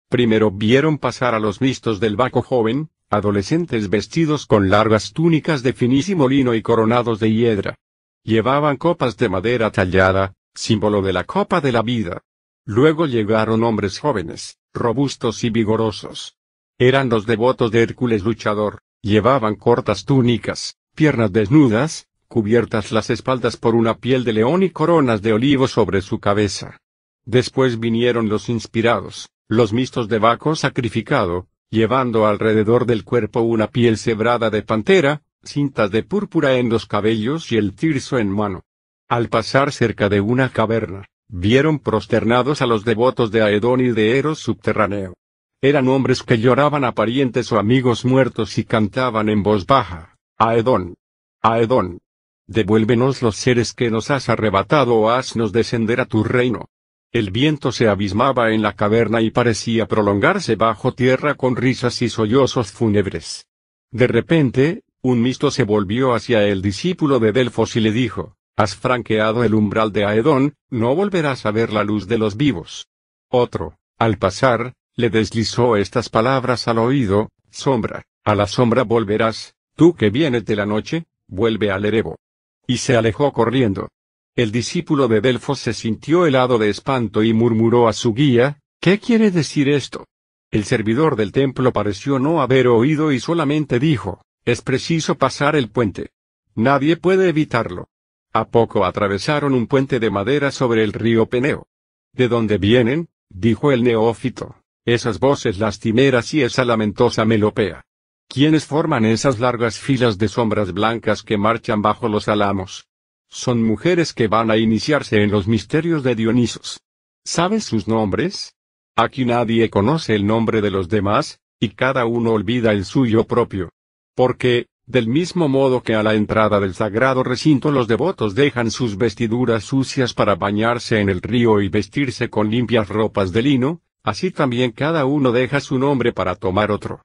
[SPEAKER 1] Primero vieron pasar a los mistos del Baco joven, adolescentes vestidos con largas túnicas de finísimo lino y coronados de hiedra. Llevaban copas de madera tallada, símbolo de la copa de la vida. Luego llegaron hombres jóvenes, robustos y vigorosos. Eran los devotos de Hércules luchador, llevaban cortas túnicas, piernas desnudas, cubiertas las espaldas por una piel de león y coronas de olivo sobre su cabeza. Después vinieron los inspirados, los mistos de Baco sacrificado, llevando alrededor del cuerpo una piel cebrada de pantera, cintas de púrpura en los cabellos y el tirso en mano. Al pasar cerca de una caverna, vieron prosternados a los devotos de Aedón y de Eros subterráneo. Eran hombres que lloraban a parientes o amigos muertos y cantaban en voz baja: Aedón, Aedón, devuélvenos los seres que nos has arrebatado o haznos descender a tu reino. El viento se abismaba en la caverna y parecía prolongarse bajo tierra con risas y sollozos fúnebres. De repente, un misto se volvió hacia el discípulo de Delfos y le dijo: has franqueado el umbral de Aedón, no volverás a ver la luz de los vivos. Otro, al pasar, le deslizó estas palabras al oído: sombra, a la sombra volverás, tú que vienes de la noche, vuelve al Erebo. Y se alejó corriendo. El discípulo de Delfos se sintió helado de espanto y murmuró a su guía: ¿qué quiere decir esto? El servidor del templo pareció no haber oído y solamente dijo: es preciso pasar el puente. Nadie puede evitarlo. A poco atravesaron un puente de madera sobre el río Peneo. ¿De dónde vienen?, dijo el neófito. Esas voces lastimeras y esa lamentosa melopea. ¿Quiénes forman esas largas filas de sombras blancas que marchan bajo los álamos? Son mujeres que van a iniciarse en los misterios de Dionisos. ¿Sabes sus nombres? Aquí nadie conoce el nombre de los demás, y cada uno olvida el suyo propio. Porque, del mismo modo que a la entrada del sagrado recinto los devotos dejan sus vestiduras sucias para bañarse en el río y vestirse con limpias ropas de lino, así también cada uno deja su nombre para tomar otro.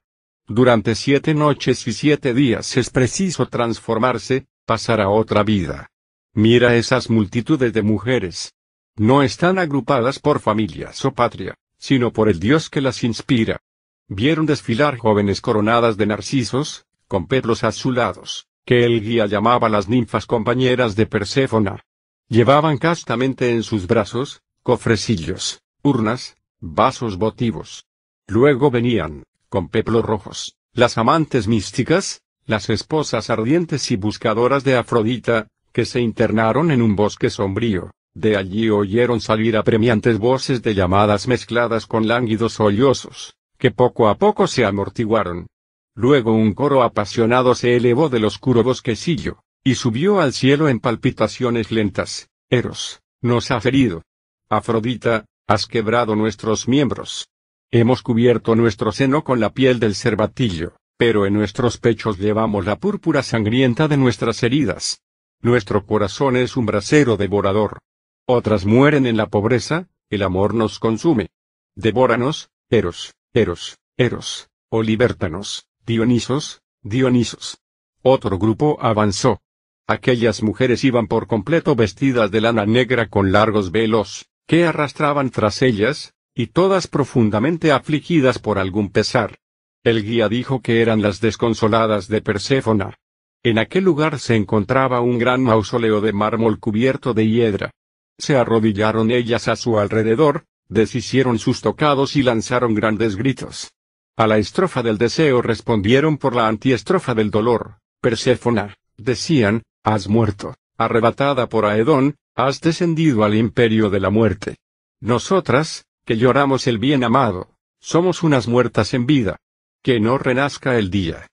[SPEAKER 1] Durante 7 noches y 7 días es preciso transformarse, pasar a otra vida. Mira esas multitudes de mujeres. No están agrupadas por familias o patria, sino por el Dios que las inspira. Vieron desfilar jóvenes coronadas de narcisos, con pétalos azulados, que el guía llamaba las ninfas compañeras de Perséfona. Llevaban castamente en sus brazos, cofrecillos, urnas, vasos votivos. Luego venían, con pétalos rojos, las amantes místicas, las esposas ardientes y buscadoras de Afrodita, que se internaron en un bosque sombrío. De allí oyeron salir apremiantes voces de llamadas mezcladas con lánguidos sollozos, que poco a poco se amortiguaron. Luego un coro apasionado se elevó del oscuro bosquecillo, y subió al cielo en palpitaciones lentas. Eros, nos ha ferido. Afrodita, has quebrado nuestros miembros. Hemos cubierto nuestro seno con la piel del cervatillo, pero en nuestros pechos llevamos la púrpura sangrienta de nuestras heridas. Nuestro corazón es un brasero devorador. Otras mueren en la pobreza, el amor nos consume. Devóranos, Eros, Eros, Eros, o libértanos, Dionisos, Dionisos. Otro grupo avanzó. Aquellas mujeres iban por completo vestidas de lana negra con largos velos, que arrastraban tras ellas, y todas profundamente afligidas por algún pesar. El guía dijo que eran las desconsoladas de Perséfona. En aquel lugar se encontraba un gran mausoleo de mármol cubierto de hiedra. Se arrodillaron ellas a su alrededor, deshicieron sus tocados y lanzaron grandes gritos. A la estrofa del deseo respondieron por la antiestrofa del dolor. Perséfona, decían, has muerto, arrebatada por Aedón, has descendido al imperio de la muerte. Nosotras, que lloramos el bien amado, somos unas muertas en vida. Que no renazca el día.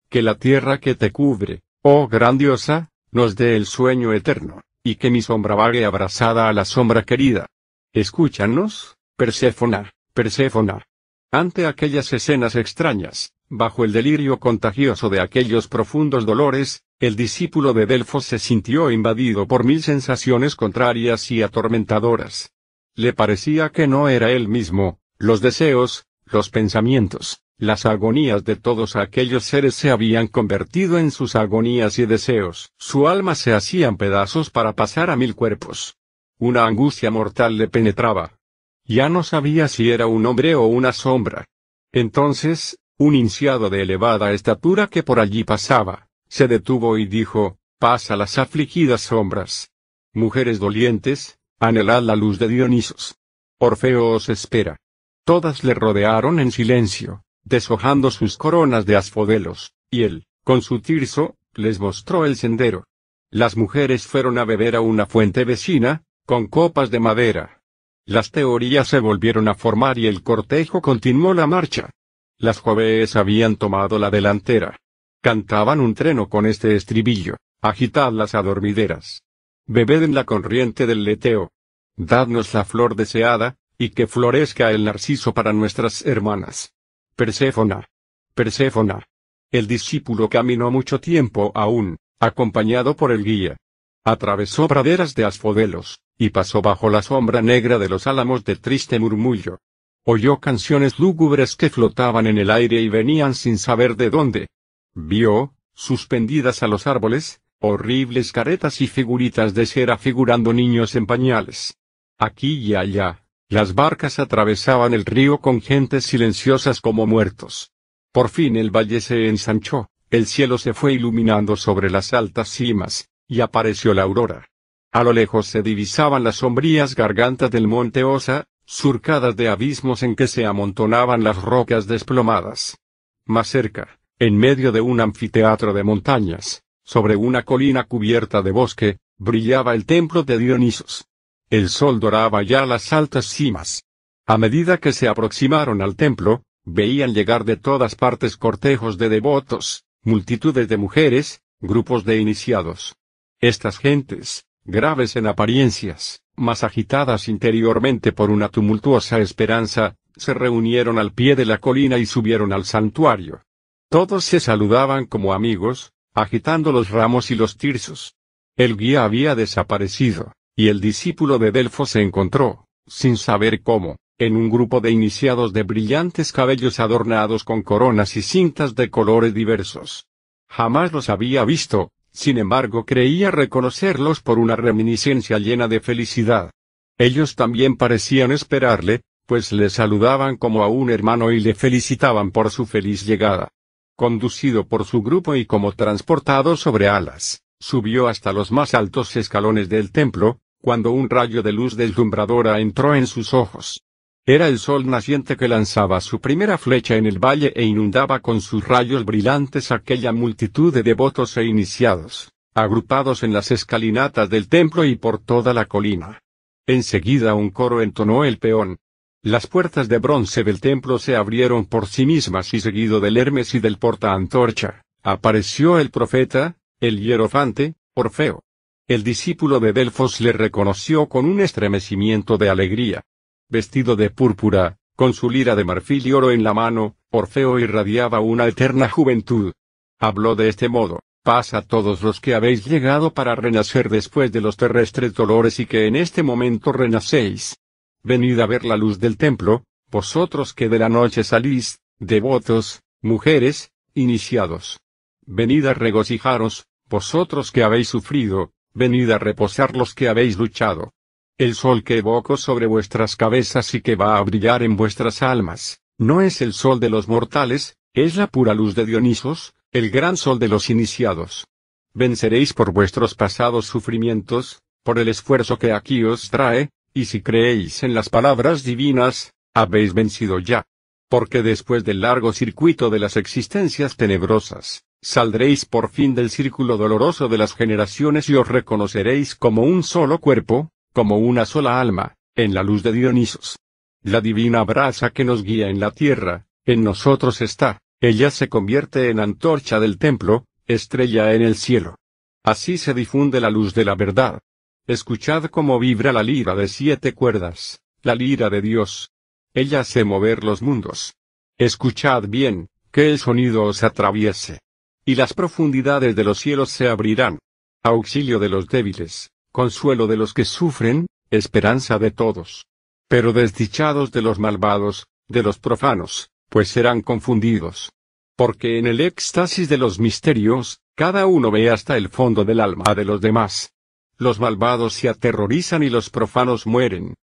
[SPEAKER 1] Que la tierra que te cubre, oh gran diosa, nos dé el sueño eterno, y que mi sombra vague abrazada a la sombra querida. Escúchanos, Perséfona, Perséfona. Ante aquellas escenas extrañas, bajo el delirio contagioso de aquellos profundos dolores, el discípulo de Delfos se sintió invadido por 1000 sensaciones contrarias y atormentadoras. Le parecía que no era él mismo, los deseos, los pensamientos, las agonías de todos aquellos seres se habían convertido en sus agonías y deseos. Su alma se hacía en pedazos para pasar a 1000 cuerpos. Una angustia mortal le penetraba. Ya no sabía si era un hombre o una sombra. Entonces, un iniciado de elevada estatura que por allí pasaba, se detuvo y dijo, paz a las afligidas sombras. Mujeres dolientes, anhelad la luz de Dionisos. Orfeo os espera. Todas le rodearon en silencio, deshojando sus coronas de asfodelos, y él, con su tirso, les mostró el sendero. Las mujeres fueron a beber a una fuente vecina, con copas de madera. Las teorías se volvieron a formar y el cortejo continuó la marcha. Las jóvenes habían tomado la delantera. Cantaban un treno con este estribillo, agitad las adormideras. Bebed en la corriente del Leteo. Dadnos la flor deseada, y que florezca el narciso para nuestras hermanas. Perséfona. Perséfona. El discípulo caminó mucho tiempo aún, acompañado por el guía. Atravesó praderas de asfodelos, y pasó bajo la sombra negra de los álamos de triste murmullo. Oyó canciones lúgubres que flotaban en el aire y venían sin saber de dónde. Vio, suspendidas a los árboles, horribles caretas y figuritas de cera figurando niños en pañales. Aquí y allá, las barcas atravesaban el río con gentes silenciosas como muertos. Por fin el valle se ensanchó, el cielo se fue iluminando sobre las altas cimas, y apareció la aurora. A lo lejos se divisaban las sombrías gargantas del monte Osa, surcadas de abismos en que se amontonaban las rocas desplomadas. Más cerca, en medio de un anfiteatro de montañas, sobre una colina cubierta de bosque, brillaba el templo de Dionisos. El sol doraba ya las altas cimas. A medida que se aproximaron al templo, veían llegar de todas partes cortejos de devotos, multitudes de mujeres, grupos de iniciados. Estas gentes, graves en apariencias, mas agitadas interiormente por una tumultuosa esperanza, se reunieron al pie de la colina y subieron al santuario. Todos se saludaban como amigos, agitando los ramos y los tirsos. El guía había desaparecido, y el discípulo de Delfos se encontró, sin saber cómo, en un grupo de iniciados de brillantes cabellos adornados con coronas y cintas de colores diversos. Jamás los había visto, sin embargo creía reconocerlos por una reminiscencia llena de felicidad. Ellos también parecían esperarle, pues le saludaban como a un hermano y le felicitaban por su feliz llegada. Conducido por su grupo y como transportado sobre alas, subió hasta los más altos escalones del templo, cuando un rayo de luz deslumbradora entró en sus ojos. Era el sol naciente que lanzaba su primera flecha en el valle e inundaba con sus rayos brillantes aquella multitud de devotos e iniciados, agrupados en las escalinatas del templo y por toda la colina. Enseguida un coro entonó el peón. Las puertas de bronce del templo se abrieron por sí mismas y seguido del Hermes y del portaantorcha, apareció el profeta, el hierofante, Orfeo. El discípulo de Delfos le reconoció con un estremecimiento de alegría. Vestido de púrpura, con su lira de marfil y oro en la mano, Orfeo irradiaba una eterna juventud. Habló de este modo: paz a todos los que habéis llegado para renacer después de los terrestres dolores y que en este momento renacéis. Venid a ver la luz del templo, vosotros que de la noche salís, devotos, mujeres, iniciados. Venid a regocijaros, vosotros que habéis sufrido, venid a reposar los que habéis luchado. El sol que evoco sobre vuestras cabezas y que va a brillar en vuestras almas, no es el sol de los mortales, es la pura luz de Dionisos, el gran sol de los iniciados. Venceréis por vuestros pasados sufrimientos, por el esfuerzo que aquí os trae, y si creéis en las palabras divinas, habéis vencido ya. Porque después del largo circuito de las existencias tenebrosas, saldréis por fin del círculo doloroso de las generaciones y os reconoceréis como un solo cuerpo, como una sola alma, en la luz de Dionisos. La divina brasa que nos guía en la tierra, en nosotros está, ella se convierte en antorcha del templo, estrella en el cielo. Así se difunde la luz de la verdad. Escuchad cómo vibra la lira de 7 cuerdas, la lira de Dios. Ella hace mover los mundos. Escuchad bien, que el sonido os atraviese. Y las profundidades de los cielos se abrirán. Auxilio de los débiles, consuelo de los que sufren, esperanza de todos. Pero desdichados de los malvados, de los profanos, pues serán confundidos. Porque en el éxtasis de los misterios, cada uno ve hasta el fondo del alma de los demás. Los malvados se aterrorizan y los profanos mueren.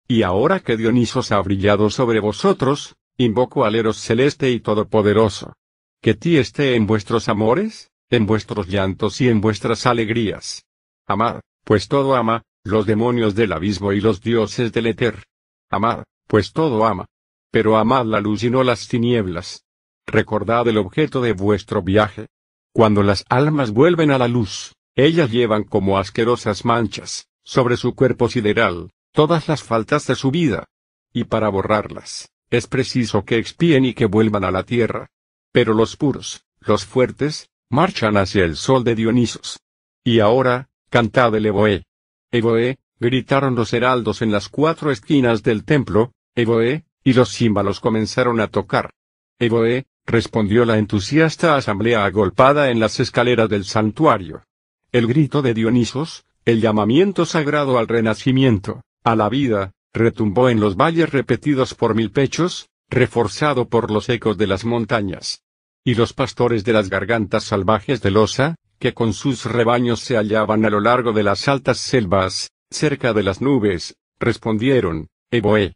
[SPEAKER 1] Y ahora que Dionisos ha brillado sobre vosotros, invoco al Eros celeste y todopoderoso. Que ti esté en vuestros amores, en vuestros llantos y en vuestras alegrías. Amad, pues todo ama, los demonios del abismo y los dioses del éter. Amad, pues todo ama. Pero amad la luz y no las tinieblas. Recordad el objeto de vuestro viaje. Cuando las almas vuelven a la luz, ellas llevan como asquerosas manchas, sobre su cuerpo sideral, todas las faltas de su vida. Y para borrarlas, es preciso que expíen y que vuelvan a la tierra. Pero los puros, los fuertes, marchan hacia el sol de Dionisos. Y ahora, cantad el Evoé. Evoé, gritaron los heraldos en las 4 esquinas del templo, Evoé, y los címbalos comenzaron a tocar. Evoé, respondió la entusiasta asamblea agolpada en las escaleras del santuario. El grito de Dionisos, el llamamiento sagrado al renacimiento, a la vida, retumbó en los valles repetidos por 1000 pechos, reforzado por los ecos de las montañas. Y los pastores de las gargantas salvajes del Osa, que con sus rebaños se hallaban a lo largo de las altas selvas, cerca de las nubes, respondieron, Evoé.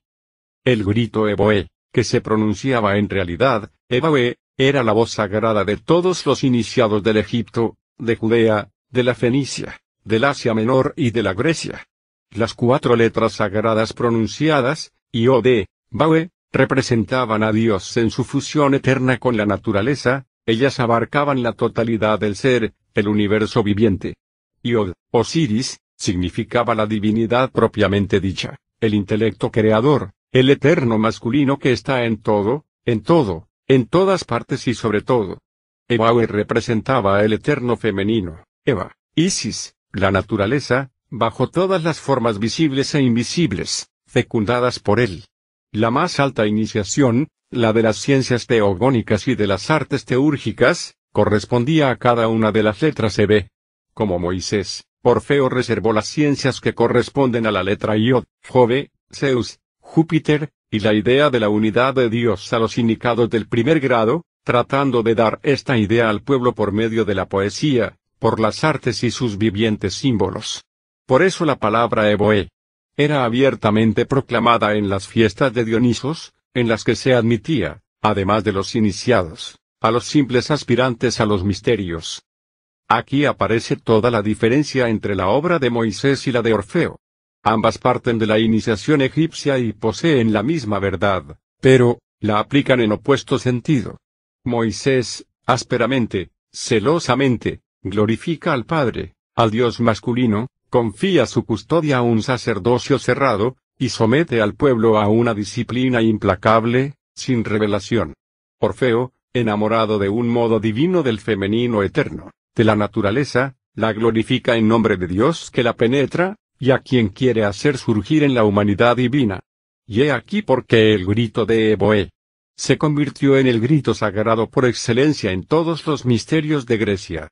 [SPEAKER 1] El grito Evoé, que se pronunciaba en realidad, Evoé, era la voz sagrada de todos los iniciados del Egipto, de Judea, de la Fenicia, del Asia Menor y de la Grecia. Las 4 letras sagradas pronunciadas, Iod, Baue, representaban a Dios en su fusión eterna con la naturaleza, ellas abarcaban la totalidad del ser, el universo viviente. Iod, Osiris, significaba la divinidad propiamente dicha, el intelecto creador, el eterno masculino que está en todo, en todas partes y sobre todo. Ebaue representaba el eterno femenino, Eva, Isis, la naturaleza, bajo todas las formas visibles e invisibles, fecundadas por él. La más alta iniciación, la de las ciencias teogónicas y de las artes teúrgicas, correspondía a cada una de las letras Ebe. Como Moisés, Orfeo reservó las ciencias que corresponden a la letra Iod, Jove, Zeus, Júpiter, y la idea de la unidad de Dios a los indicados del primer grado, tratando de dar esta idea al pueblo por medio de la poesía, por las artes y sus vivientes símbolos. Por eso la palabra Eboe era abiertamente proclamada en las fiestas de Dionisos, en las que se admitía, además de los iniciados, a los simples aspirantes a los misterios. Aquí aparece toda la diferencia entre la obra de Moisés y la de Orfeo. Ambas parten de la iniciación egipcia y poseen la misma verdad, pero la aplican en opuesto sentido. Moisés, ásperamente, celosamente, glorifica al Padre, al Dios masculino, confía su custodia a un sacerdocio cerrado, y somete al pueblo a una disciplina implacable, sin revelación. Orfeo, enamorado de un modo divino del femenino eterno, de la naturaleza, la glorifica en nombre de Dios que la penetra, y a quien quiere hacer surgir en la humanidad divina. Y he aquí por qué el grito de Eboe se convirtió en el grito sagrado por excelencia en todos los misterios de Grecia.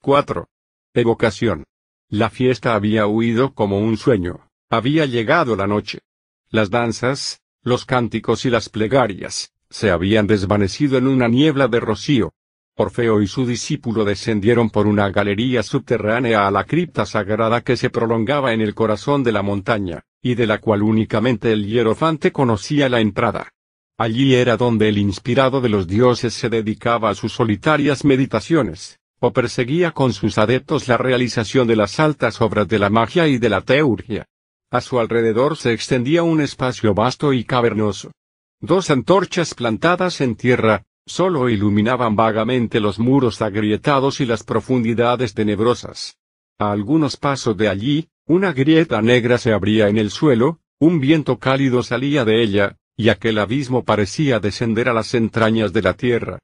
[SPEAKER 1] 4. Evocación. La fiesta había huido como un sueño, había llegado la noche. Las danzas, los cánticos y las plegarias, se habían desvanecido en una niebla de rocío. Orfeo y su discípulo descendieron por una galería subterránea a la cripta sagrada que se prolongaba en el corazón de la montaña, y de la cual únicamente el hierofante conocía la entrada. Allí era donde el inspirado de los dioses se dedicaba a sus solitarias meditaciones, o perseguía con sus adeptos la realización de las altas obras de la magia y de la teurgia. A su alrededor se extendía un espacio vasto y cavernoso. 2 antorchas plantadas en tierra, solo iluminaban vagamente los muros agrietados y las profundidades tenebrosas. A algunos pasos de allí, una grieta negra se abría en el suelo, un viento cálido salía de ella, y aquel abismo parecía descender a las entrañas de la tierra.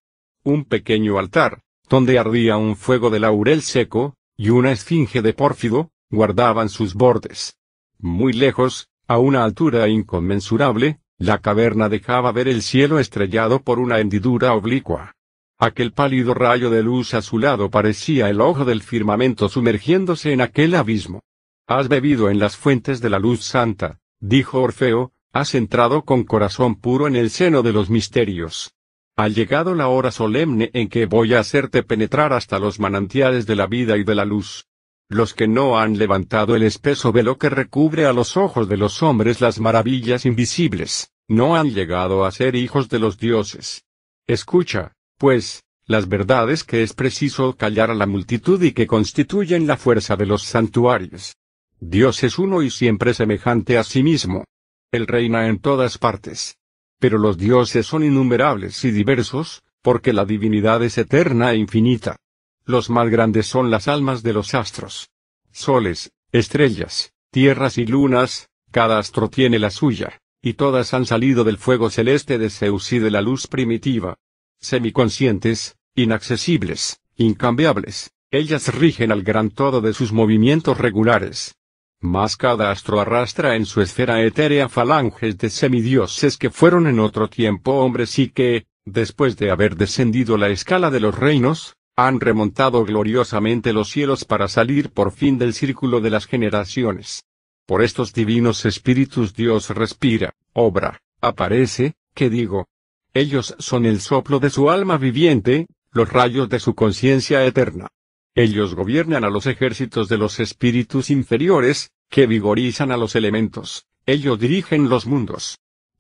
[SPEAKER 1] Un pequeño altar, donde ardía un fuego de laurel seco, y una esfinge de pórfido, guardaban sus bordes. Muy lejos, a una altura inconmensurable, la caverna dejaba ver el cielo estrellado por una hendidura oblicua. Aquel pálido rayo de luz azulado parecía el ojo del firmamento sumergiéndose en aquel abismo. Has bebido en las fuentes de la luz santa, dijo Orfeo, has entrado con corazón puro en el seno de los misterios. Ha llegado la hora solemne en que voy a hacerte penetrar hasta los manantiales de la vida y de la luz. Los que no han levantado el espeso velo que recubre a los ojos de los hombres las maravillas invisibles, no han llegado a ser hijos de los dioses. Escucha, pues, las verdades que es preciso callar a la multitud y que constituyen la fuerza de los santuarios. Dios es uno y siempre semejante a sí mismo. Él reina en todas partes. Pero los dioses son innumerables y diversos, porque la divinidad es eterna e infinita. Los más grandes son las almas de los astros. Soles, estrellas, tierras y lunas, cada astro tiene la suya, y todas han salido del fuego celeste de Zeus y de la luz primitiva. Semiconscientes, inaccesibles, incambiables, ellas rigen al gran todo de sus movimientos regulares. Mas cada astro arrastra en su esfera etérea falanges de semidioses que fueron en otro tiempo hombres y que, después de haber descendido la escala de los reinos, han remontado gloriosamente los cielos para salir por fin del círculo de las generaciones. Por estos divinos espíritus Dios respira, obra, aparece, ¿qué digo? Ellos son el soplo de su alma viviente, los rayos de su conciencia eterna. Ellos gobiernan a los ejércitos de los espíritus inferiores, que vigorizan a los elementos, ellos dirigen los mundos.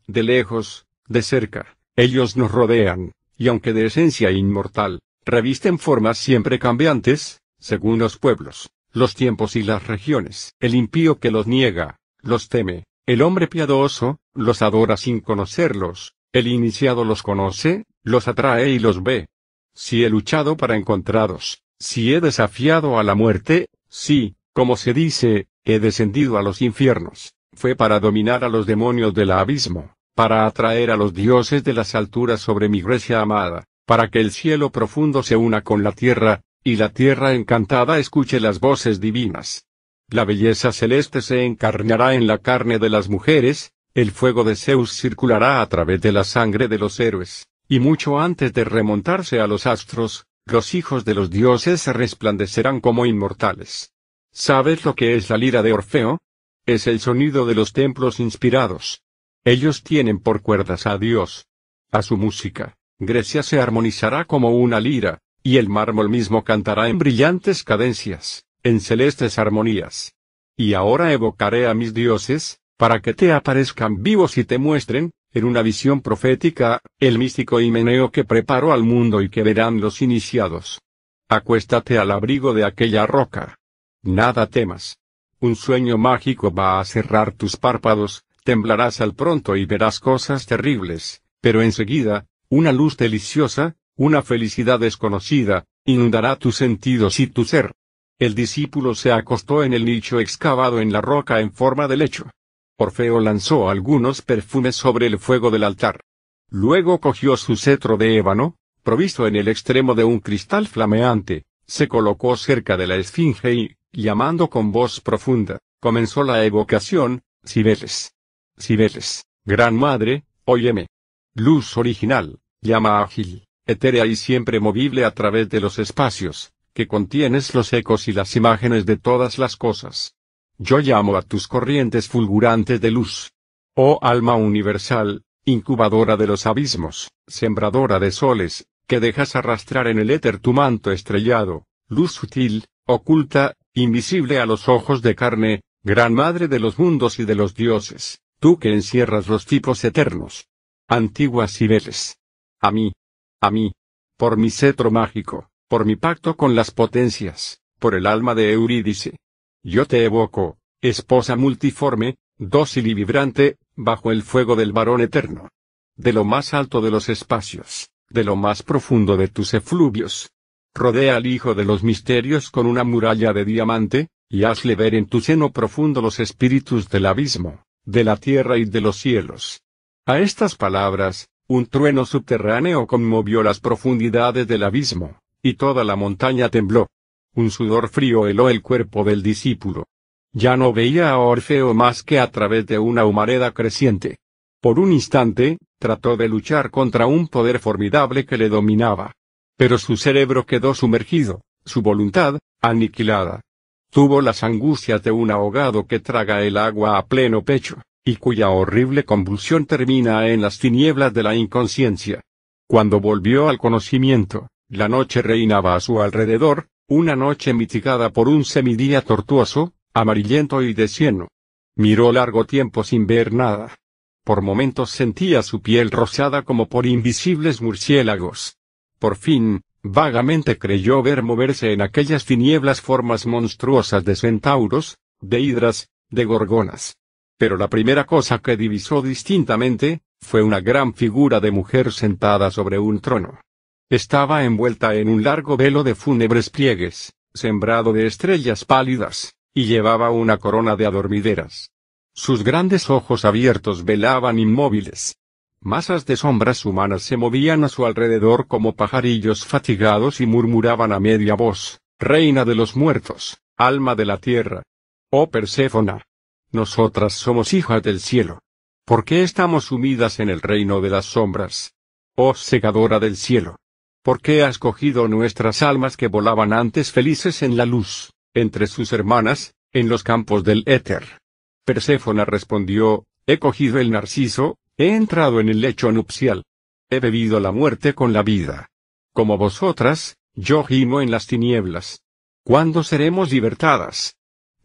[SPEAKER 1] De lejos, de cerca, ellos nos rodean, y aunque de esencia inmortal, revisten formas siempre cambiantes, según los pueblos, los tiempos y las regiones. El impío que los niega, los teme, el hombre piadoso, los adora sin conocerlos, el iniciado los conoce, los atrae y los ve. Si he luchado para encontraros, si he desafiado a la muerte, sí, como se dice, he descendido a los infiernos, Fue para dominar a los demonios del abismo, para atraer a los dioses de las alturas sobre mi Grecia amada, para que el cielo profundo se una con la tierra, y la tierra encantada escuche las voces divinas. La belleza celeste se encarnará en la carne de las mujeres, el fuego de Zeus circulará a través de la sangre de los héroes, y mucho antes de remontarse a los astros, los hijos de los dioses resplandecerán como inmortales. ¿Sabes lo que es la lira de Orfeo? Es el sonido de los templos inspirados. Ellos tienen por cuerdas a Dios. A su música, Grecia se armonizará como una lira, y el mármol mismo cantará en brillantes cadencias, en celestes armonías. Y ahora evocaré a mis dioses, para que te aparezcan vivos y te muestren, en una visión profética, el místico himeneo que preparo al mundo y que verán los iniciados. Acuéstate al abrigo de aquella roca. Nada temas. Un sueño mágico va a cerrar tus párpados, temblarás al pronto y verás cosas terribles, pero enseguida, una luz deliciosa, una felicidad desconocida, inundará tus sentidos y tu ser. El discípulo se acostó en el nicho excavado en la roca en forma de lecho. Orfeo lanzó algunos perfumes sobre el fuego del altar. Luego cogió su cetro de ébano, provisto en el extremo de un cristal flameante, se colocó cerca de la esfinge y, llamando con voz profunda, comenzó la evocación: Cibeles. Cibeles, Gran Madre, óyeme. Luz original, llama ágil, etérea y siempre movible a través de los espacios, que contienes los ecos y las imágenes de todas las cosas. Yo llamo a tus corrientes fulgurantes de luz. Oh alma universal, incubadora de los abismos, sembradora de soles, que dejas arrastrar en el éter tu manto estrellado, luz sutil, oculta, invisible a los ojos de carne, gran madre de los mundos y de los dioses, tú que encierras los tipos eternos. Antiguas Cibeles. A mí, por mi cetro mágico, por mi pacto con las potencias, por el alma de Eurídice. Yo te evoco, esposa multiforme, dócil y vibrante, bajo el fuego del varón eterno. De lo más alto de los espacios, de lo más profundo de tus efluvios. Rodea al Hijo de los Misterios con una muralla de diamante, y hazle ver en tu seno profundo los espíritus del abismo, de la tierra y de los cielos. A estas palabras, un trueno subterráneo conmovió las profundidades del abismo, y toda la montaña tembló. Un sudor frío heló el cuerpo del discípulo. Ya no veía a Orfeo más que a través de una humareda creciente. Por un instante, trató de luchar contra un poder formidable que le dominaba. Pero su cerebro quedó sumergido, su voluntad, aniquilada. Tuvo las angustias de un ahogado que traga el agua a pleno pecho, y cuya horrible convulsión termina en las tinieblas de la inconsciencia. Cuando volvió al conocimiento, la noche reinaba a su alrededor, una noche mitigada por un semidía tortuoso, amarillento y de cieno. Miró largo tiempo sin ver nada. Por momentos sentía su piel rosada como por invisibles murciélagos. Por fin, vagamente creyó ver moverse en aquellas tinieblas formas monstruosas de centauros, de hidras, de gorgonas. Pero la primera cosa que divisó distintamente, fue una gran figura de mujer sentada sobre un trono. Estaba envuelta en un largo velo de fúnebres pliegues, sembrado de estrellas pálidas, y llevaba una corona de adormideras. Sus grandes ojos abiertos velaban inmóviles. Masas de sombras humanas se movían a su alrededor como pajarillos fatigados y murmuraban a media voz: Reina de los muertos, alma de la tierra. Oh Perséfona. Nosotras somos hijas del cielo. ¿Por qué estamos sumidas en el reino de las sombras? Oh segadora del cielo. ¿Por qué has cogido nuestras almas que volaban antes felices en la luz, entre sus hermanas, en los campos del éter? Perséfona respondió: he cogido el narciso, he entrado en el lecho nupcial. He bebido la muerte con la vida. Como vosotras, yo gimo en las tinieblas. ¿Cuándo seremos libertadas?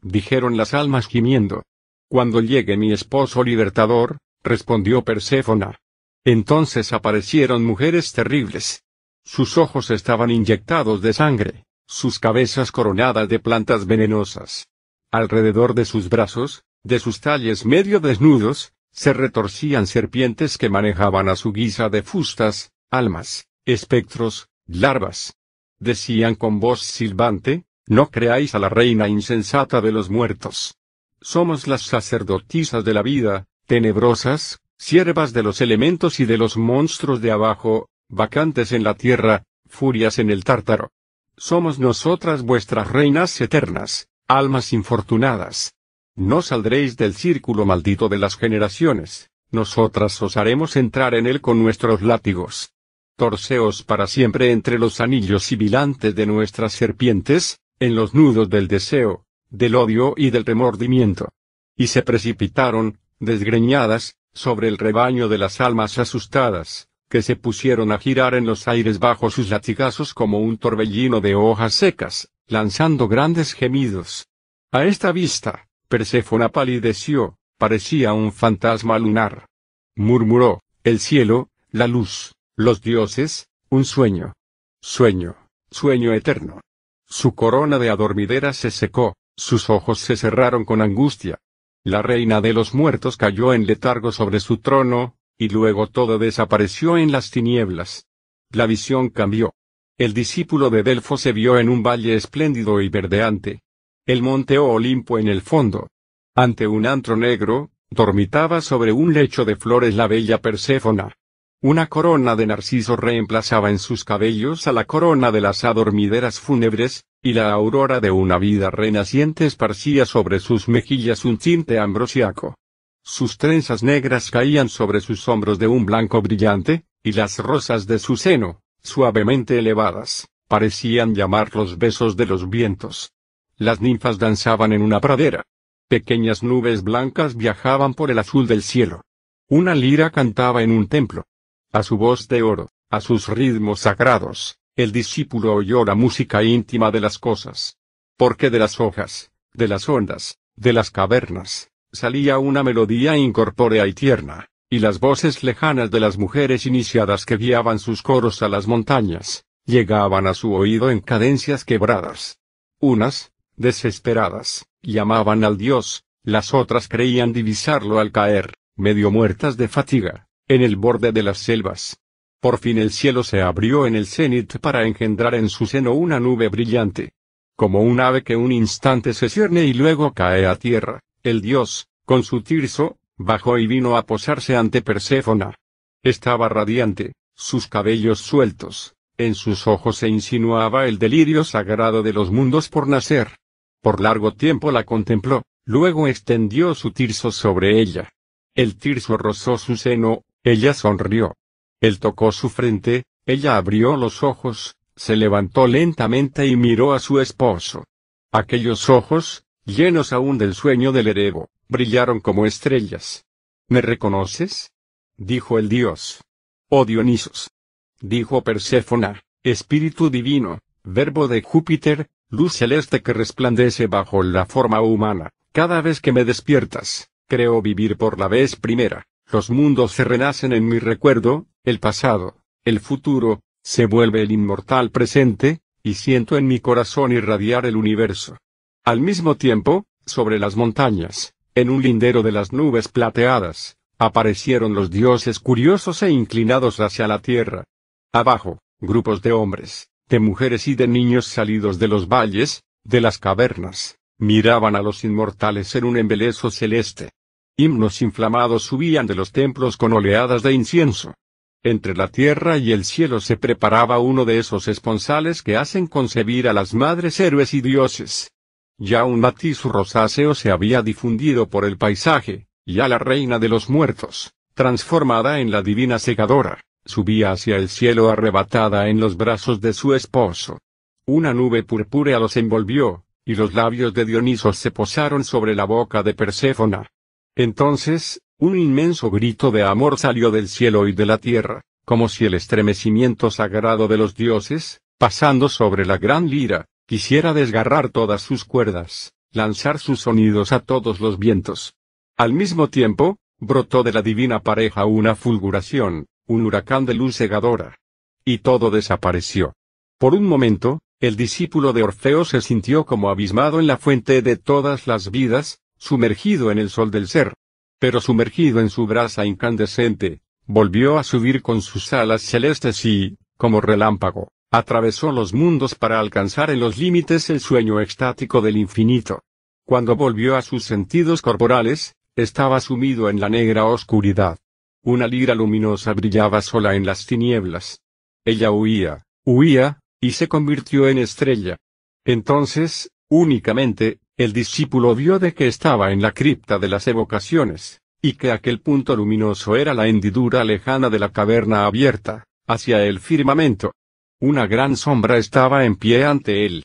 [SPEAKER 1] Dijeron las almas gimiendo. Cuando llegue mi esposo libertador, respondió Perséfona. Entonces aparecieron mujeres terribles. Sus ojos estaban inyectados de sangre, sus cabezas coronadas de plantas venenosas. Alrededor de sus brazos, de sus talles medio desnudos, se retorcían serpientes que manejaban a su guisa de fustas, almas, espectros, larvas. Decían con voz silbante: no creáis a la reina insensata de los muertos. Somos las sacerdotisas de la vida, tenebrosas, siervas de los elementos y de los monstruos de abajo, vacantes en la tierra, furias en el tártaro. Somos nosotras vuestras reinas eternas, almas infortunadas. No saldréis del círculo maldito de las generaciones, nosotras os haremos entrar en él con nuestros látigos. Torceos para siempre entre los anillos sibilantes de nuestras serpientes, en los nudos del deseo, del odio y del remordimiento. Y se precipitaron, desgreñadas, sobre el rebaño de las almas asustadas, que se pusieron a girar en los aires bajo sus latigazos como un torbellino de hojas secas, lanzando grandes gemidos. A esta vista, Perséfona palideció, parecía un fantasma lunar. Murmuró, el cielo, la luz, los dioses, un sueño. Sueño, sueño eterno. Su corona de adormidera se secó, sus ojos se cerraron con angustia. La reina de los muertos cayó en letargo sobre su trono, y luego todo desapareció en las tinieblas. La visión cambió. El discípulo de Delfo se vio en un valle espléndido y verdeante. El monte Olimpo en el fondo. Ante un antro negro, dormitaba sobre un lecho de flores la bella Perséfona. Una corona de narciso reemplazaba en sus cabellos a la corona de las adormideras fúnebres, y la aurora de una vida renaciente esparcía sobre sus mejillas un tinte ambrosiaco. Sus trenzas negras caían sobre sus hombros de un blanco brillante, y las rosas de su seno, suavemente elevadas, parecían llamar los besos de los vientos. Las ninfas danzaban en una pradera. Pequeñas nubes blancas viajaban por el azul del cielo. Una lira cantaba en un templo. A su voz de oro, a sus ritmos sagrados, el discípulo oyó la música íntima de las cosas. Porque de las hojas, de las ondas, de las cavernas, salía una melodía incorpórea y tierna, y las voces lejanas de las mujeres iniciadas que guiaban sus coros a las montañas, llegaban a su oído en cadencias quebradas. Unas, desesperadas, llamaban al dios, las otras creían divisarlo al caer, medio muertas de fatiga, en el borde de las selvas. Por fin el cielo se abrió en el cenit para engendrar en su seno una nube brillante. Como un ave que un instante se cierne y luego cae a tierra, el dios, con su tirso, bajó y vino a posarse ante Perséfona. Estaba radiante, sus cabellos sueltos, en sus ojos se insinuaba el delirio sagrado de los mundos por nacer. Por largo tiempo la contempló, luego extendió su tirso sobre ella. El tirso rozó su seno, ella sonrió. Él tocó su frente, ella abrió los ojos, se levantó lentamente y miró a su esposo. Aquellos ojos, llenos aún del sueño del erebo, brillaron como estrellas. ¿Me reconoces?, dijo el dios. Oh Dionisos, dijo Perséfona, espíritu divino, verbo de Júpiter, luz celeste que resplandece bajo la forma humana, cada vez que me despiertas, creo vivir por la vez primera. Los mundos se renacen en mi recuerdo, el pasado, el futuro, se vuelve el inmortal presente, y siento en mi corazón irradiar el universo. Al mismo tiempo, sobre las montañas, en un lindero de las nubes plateadas, aparecieron los dioses curiosos e inclinados hacia la tierra. Abajo, grupos de hombres, de mujeres y de niños salidos de los valles, de las cavernas, miraban a los inmortales en un embeleso celeste. Himnos inflamados subían de los templos con oleadas de incienso. Entre la tierra y el cielo se preparaba uno de esos esponsales que hacen concebir a las madres héroes y dioses. Ya un matiz rosáceo se había difundido por el paisaje, ya la reina de los muertos, transformada en la divina segadora, subía hacia el cielo arrebatada en los brazos de su esposo. Una nube purpúrea los envolvió, y los labios de Dioniso se posaron sobre la boca de Perséfona. Entonces, un inmenso grito de amor salió del cielo y de la tierra, como si el estremecimiento sagrado de los dioses, pasando sobre la gran lira, quisiera desgarrar todas sus cuerdas, lanzar sus sonidos a todos los vientos. Al mismo tiempo, brotó de la divina pareja una fulguración, un huracán de luz cegadora. Y todo desapareció. Por un momento, el discípulo de Orfeo se sintió como abismado en la fuente de todas las vidas, sumergido en el sol del ser. Pero sumergido en su brasa incandescente, volvió a subir con sus alas celestes y, como relámpago, atravesó los mundos para alcanzar en los límites el sueño extático del infinito. Cuando volvió a sus sentidos corporales, estaba sumido en la negra oscuridad. Una lira luminosa brillaba sola en las tinieblas. Ella huía, y se convirtió en estrella. Entonces, únicamente, el discípulo vio de que estaba en la cripta de las evocaciones, y que aquel punto luminoso era la hendidura lejana de la caverna abierta, hacia el firmamento. Una gran sombra estaba en pie ante él.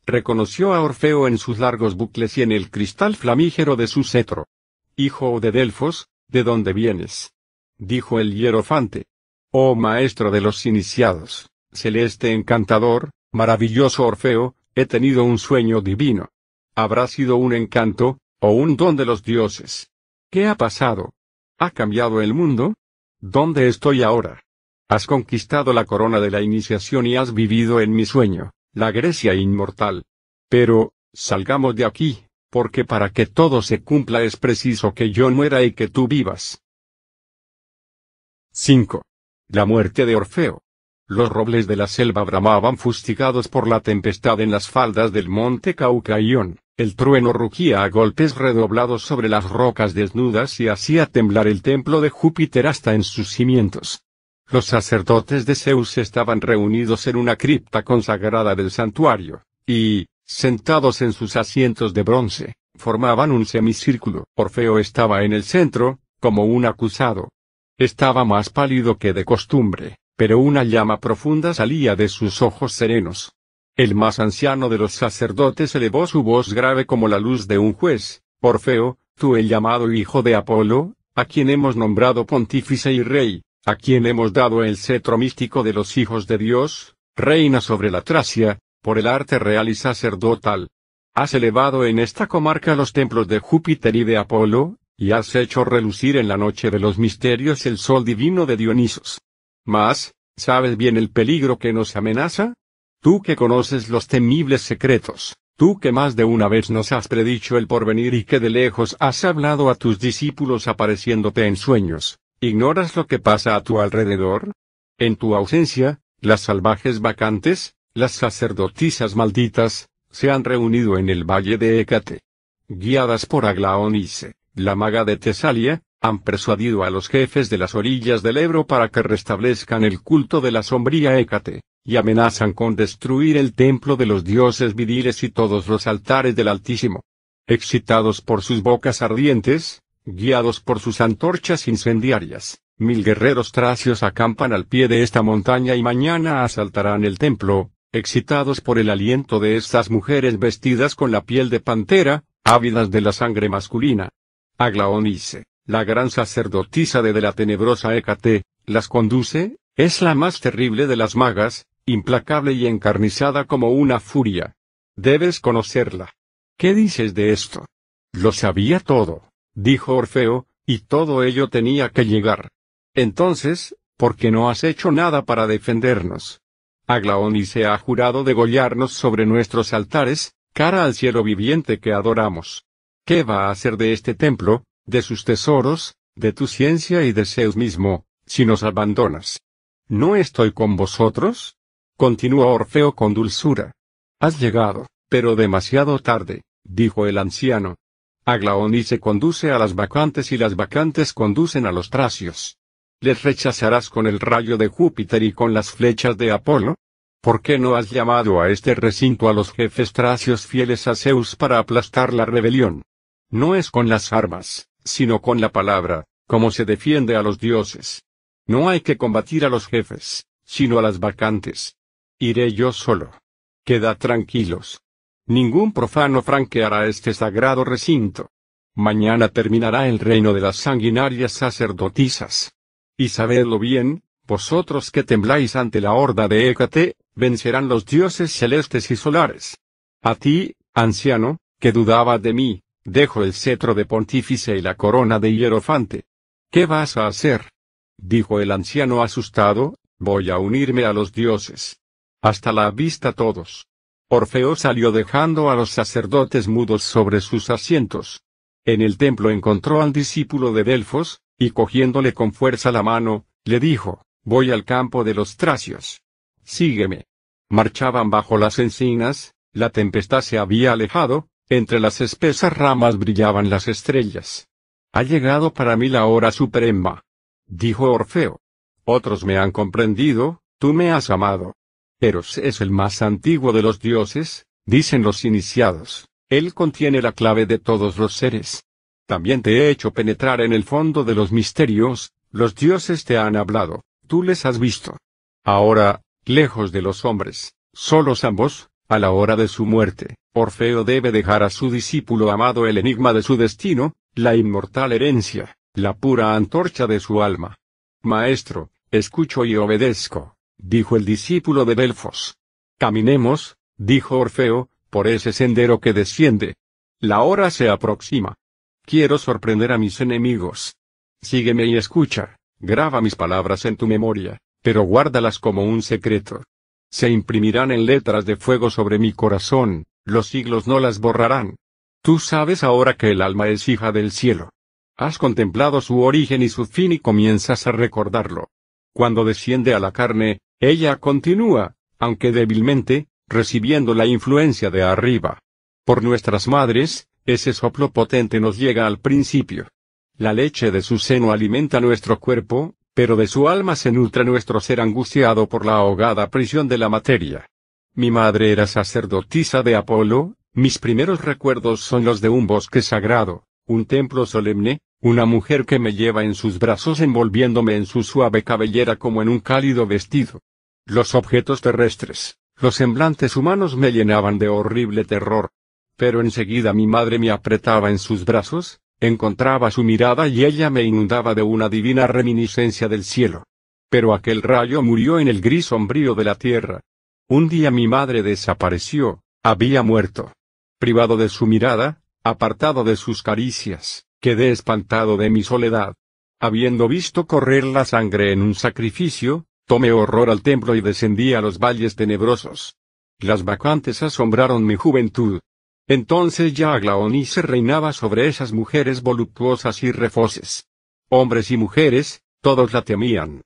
[SPEAKER 1] Reconoció a Orfeo en sus largos bucles y en el cristal flamígero de su cetro. «Hijo de Delfos, ¿de dónde vienes?», dijo el hierofante. «Oh maestro de los iniciados, celeste encantador, maravilloso Orfeo, he tenido un sueño divino. ¿Habrá sido un encanto, o un don de los dioses? ¿Qué ha pasado? ¿Ha cambiado el mundo? ¿Dónde estoy ahora? Has conquistado la corona de la iniciación y has vivido en mi sueño, la Grecia inmortal. Pero, salgamos de aquí, porque para que todo se cumpla es preciso que yo muera y que tú vivas». 5. La muerte de Orfeo. Los robles de la selva bramaban fustigados por la tempestad en las faldas del monte Caucaión, el trueno rugía a golpes redoblados sobre las rocas desnudas y hacía temblar el templo de Júpiter hasta en sus cimientos. Los sacerdotes de Zeus estaban reunidos en una cripta consagrada del santuario, y, sentados en sus asientos de bronce, formaban un semicírculo. Orfeo estaba en el centro, como un acusado. Estaba más pálido que de costumbre, pero una llama profunda salía de sus ojos serenos. El más anciano de los sacerdotes elevó su voz grave como la luz de un juez: «Orfeo, tú el llamado hijo de Apolo, a quien hemos nombrado pontífice y rey, a quien hemos dado el cetro místico de los hijos de Dios, reina sobre la Tracia, por el arte real y sacerdotal. Has elevado en esta comarca los templos de Júpiter y de Apolo, y has hecho relucir en la noche de los misterios el sol divino de Dionisos. Mas, ¿sabes bien el peligro que nos amenaza? Tú que conoces los temibles secretos, tú que más de una vez nos has predicho el porvenir y que de lejos has hablado a tus discípulos apareciéndote en sueños, ¿ignoras lo que pasa a tu alrededor? En tu ausencia, las salvajes bacantes, las sacerdotisas malditas, se han reunido en el valle de Hécate. Guiadas por Aglaonice, la maga de Tesalia, han persuadido a los jefes de las orillas del Ebro para que restablezcan el culto de la sombría Hécate, y amenazan con destruir el templo de los dioses viriles y todos los altares del Altísimo. Excitados por sus bocas ardientes, guiados por sus antorchas incendiarias, 1000 guerreros tracios acampan al pie de esta montaña y mañana asaltarán el templo, excitados por el aliento de estas mujeres vestidas con la piel de pantera, ávidas de la sangre masculina. Aglaonice, la gran sacerdotisa de la tenebrosa Hécate, las conduce, es la más terrible de las magas, implacable y encarnizada como una furia. Debes conocerla. ¿Qué dices de esto? Lo sabía todo, dijo Orfeo, y todo ello tenía que llegar. Entonces, ¿por qué no has hecho nada para defendernos? Aglaonice ha jurado degollarnos sobre nuestros altares, cara al cielo viviente que adoramos. ¿Qué va a hacer de este templo, de sus tesoros, de tu ciencia y de Zeus mismo, si nos abandonas? ¿No estoy con vosotros?, continuó Orfeo con dulzura. Has llegado, pero demasiado tarde, dijo el anciano. Aglaonice conduce a las bacantes y las bacantes conducen a los tracios. ¿Les rechazarás con el rayo de Júpiter y con las flechas de Apolo? ¿Por qué no has llamado a este recinto a los jefes tracios fieles a Zeus para aplastar la rebelión? No es con las armas, sino con la palabra, como se defiende a los dioses. No hay que combatir a los jefes, sino a las bacantes. Iré yo solo. Quedad tranquilos. Ningún profano franqueará este sagrado recinto. Mañana terminará el reino de las sanguinarias sacerdotisas. Y sabedlo bien, vosotros que tembláis ante la horda de Hécate, vencerán los dioses celestes y solares. A ti, anciano, que dudabas de mí, dejo el cetro de pontífice y la corona de hierofante. ¿Qué vas a hacer?, dijo el anciano asustado. Voy a unirme a los dioses. Hasta la vista todos. Orfeo salió dejando a los sacerdotes mudos sobre sus asientos. En el templo encontró al discípulo de Delfos, y cogiéndole con fuerza la mano, le dijo: voy al campo de los tracios. Sígueme. Marchaban bajo las encinas, la tempestad se había alejado, Entre las espesas ramas brillaban las estrellas. Ha llegado para mí la hora suprema, dijo Orfeo. Otros me han comprendido, tú me has amado. Eros es el más antiguo de los dioses, dicen los iniciados. Él contiene la clave de todos los seres. También te he hecho penetrar en el fondo de los misterios, los dioses te han hablado, tú les has visto. Ahora, lejos de los hombres, solos ambos, a la hora de su muerte, Orfeo debe dejar a su discípulo amado el enigma de su destino, la inmortal herencia, la pura antorcha de su alma. Maestro, escucho y obedezco, dijo el discípulo de Delfos. Caminemos, dijo Orfeo, por ese sendero que desciende. La hora se aproxima. Quiero sorprender a mis enemigos. Sígueme y escucha, graba mis palabras en tu memoria, pero guárdalas como un secreto. Se imprimirán en letras de fuego sobre mi corazón, los siglos no las borrarán. Tú sabes ahora que el alma es hija del cielo. Has contemplado su origen y su fin y comienzas a recordarlo. Cuando desciende a la carne, ella continúa, aunque débilmente, recibiendo la influencia de arriba. Por nuestras madres, ese soplo potente nos llega al principio. La leche de su seno alimenta nuestro cuerpo, pero de su alma se nutre nuestro ser angustiado por la ahogada prisión de la materia. Mi madre era sacerdotisa de Apolo, mis primeros recuerdos son los de un bosque sagrado, un templo solemne, una mujer que me lleva en sus brazos envolviéndome en su suave cabellera como en un cálido vestido. Los objetos terrestres, los semblantes humanos me llenaban de horrible terror. Pero enseguida mi madre me apretaba en sus brazos, encontraba su mirada y ella me inundaba de una divina reminiscencia del cielo. Pero aquel rayo murió en el gris sombrío de la tierra. Un día mi madre desapareció, había muerto. Privado de su mirada, apartado de sus caricias, quedé espantado de mi soledad. Habiendo visto correr la sangre en un sacrificio, tomé horror al templo y descendí a los valles tenebrosos. Las bacantes asombraron mi juventud. Entonces ya Aglaonice reinaba sobre esas mujeres voluptuosas y refoces. Hombres y mujeres, todos la temían.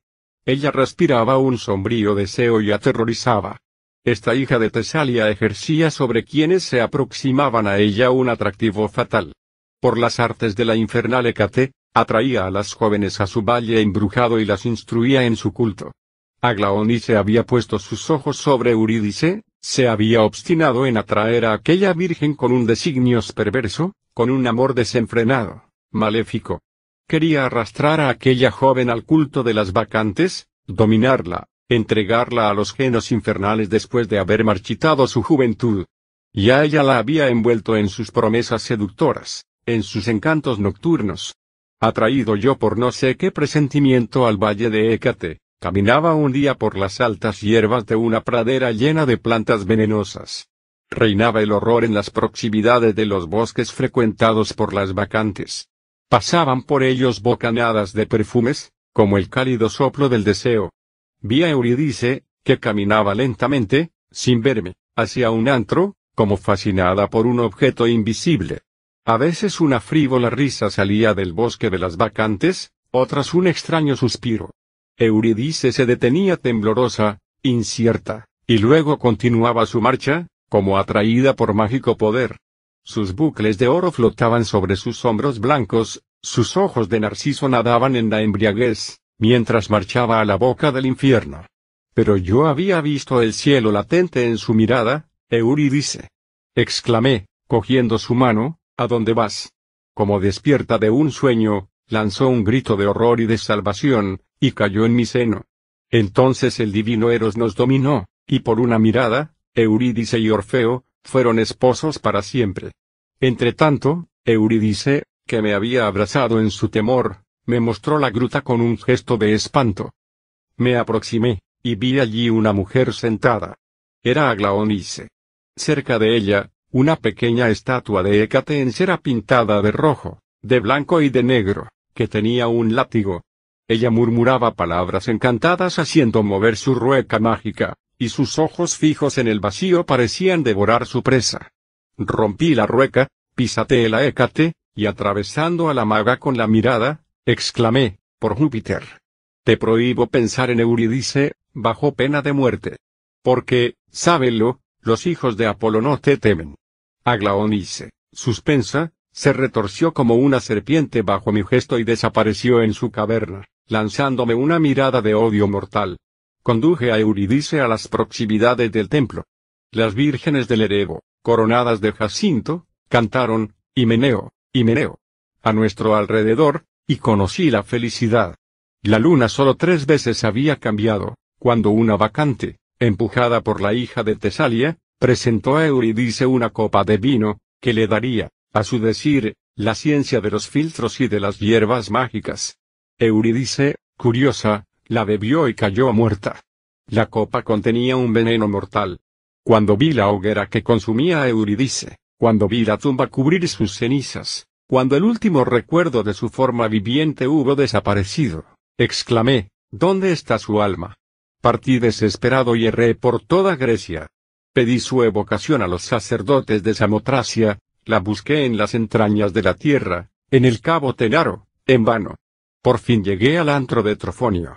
[SPEAKER 1] Ella respiraba un sombrío deseo y aterrorizaba. Esta hija de Tesalia ejercía sobre quienes se aproximaban a ella un atractivo fatal. Por las artes de la infernal Hécate, atraía a las jóvenes a su valle embrujado y las instruía en su culto. Aglaonice había puesto sus ojos sobre Eurídice, se había obstinado en atraer a aquella virgen con un designio perverso, con un amor desenfrenado, maléfico. Quería arrastrar a aquella joven al culto de las bacantes, dominarla, entregarla a los genos infernales después de haber marchitado su juventud. Ya ella la había envuelto en sus promesas seductoras, en sus encantos nocturnos. Atraído yo por no sé qué presentimiento al valle de Hécate, caminaba un día por las altas hierbas de una pradera llena de plantas venenosas. Reinaba el horror en las proximidades de los bosques frecuentados por las bacantes. Pasaban por ellos bocanadas de perfumes, como el cálido soplo del deseo. Vi a Eurídice, que caminaba lentamente, sin verme, hacia un antro, como fascinada por un objeto invisible. A veces una frívola risa salía del bosque de las bacantes, otras un extraño suspiro. Eurídice se detenía temblorosa, incierta, y luego continuaba su marcha, como atraída por mágico poder. Sus bucles de oro flotaban sobre sus hombros blancos, sus ojos de narciso nadaban en la embriaguez, mientras marchaba a la boca del infierno. Pero yo había visto el cielo latente en su mirada, Eurídice. Exclamé, cogiendo su mano, ¿a dónde vas? Como despierta de un sueño, lanzó un grito de horror y de salvación, y cayó en mi seno. Entonces el divino Eros nos dominó, y por una mirada, Eurídice y Orfeo, fueron esposos para siempre. Entretanto, Eurídice, que me había abrazado en su temor, me mostró la gruta con un gesto de espanto. Me aproximé, y vi allí una mujer sentada. Era Aglaonice. Cerca de ella, una pequeña estatua de Hécate en cera pintada de rojo, de blanco y de negro, que tenía un látigo. Ella murmuraba palabras encantadas haciendo mover su rueca mágica, y sus ojos fijos en el vacío parecían devorar su presa. Rompí la rueca, pisateé la Hécate, y atravesando a la maga con la mirada, exclamé, por Júpiter. Te prohíbo pensar en Eurídice, bajo pena de muerte. Porque, sábelo, los hijos de Apolo no te temen. Aglaonice, suspensa, se retorció como una serpiente bajo mi gesto y desapareció en su caverna, lanzándome una mirada de odio mortal. Conduje a Eurídice a las proximidades del templo. Las vírgenes del Erebo, coronadas de jacinto, cantaron, Himeneo, Himeneo, a nuestro alrededor, y conocí la felicidad. La luna solo 3 veces había cambiado, cuando una bacante, empujada por la hija de Tesalia, presentó a Eurídice una copa de vino, que le daría, a su decir, la ciencia de los filtros y de las hierbas mágicas. Eurídice, curiosa, la bebió y cayó muerta. La copa contenía un veneno mortal. Cuando vi la hoguera que consumía a Eurídice, cuando vi la tumba cubrir sus cenizas, cuando el último recuerdo de su forma viviente hubo desaparecido, exclamé, ¿dónde está su alma? Partí desesperado y erré por toda Grecia. Pedí su evocación a los sacerdotes de Samotracia, la busqué en las entrañas de la tierra, en el cabo Tenaro, en vano. Por fin llegué al antro de Trofonio.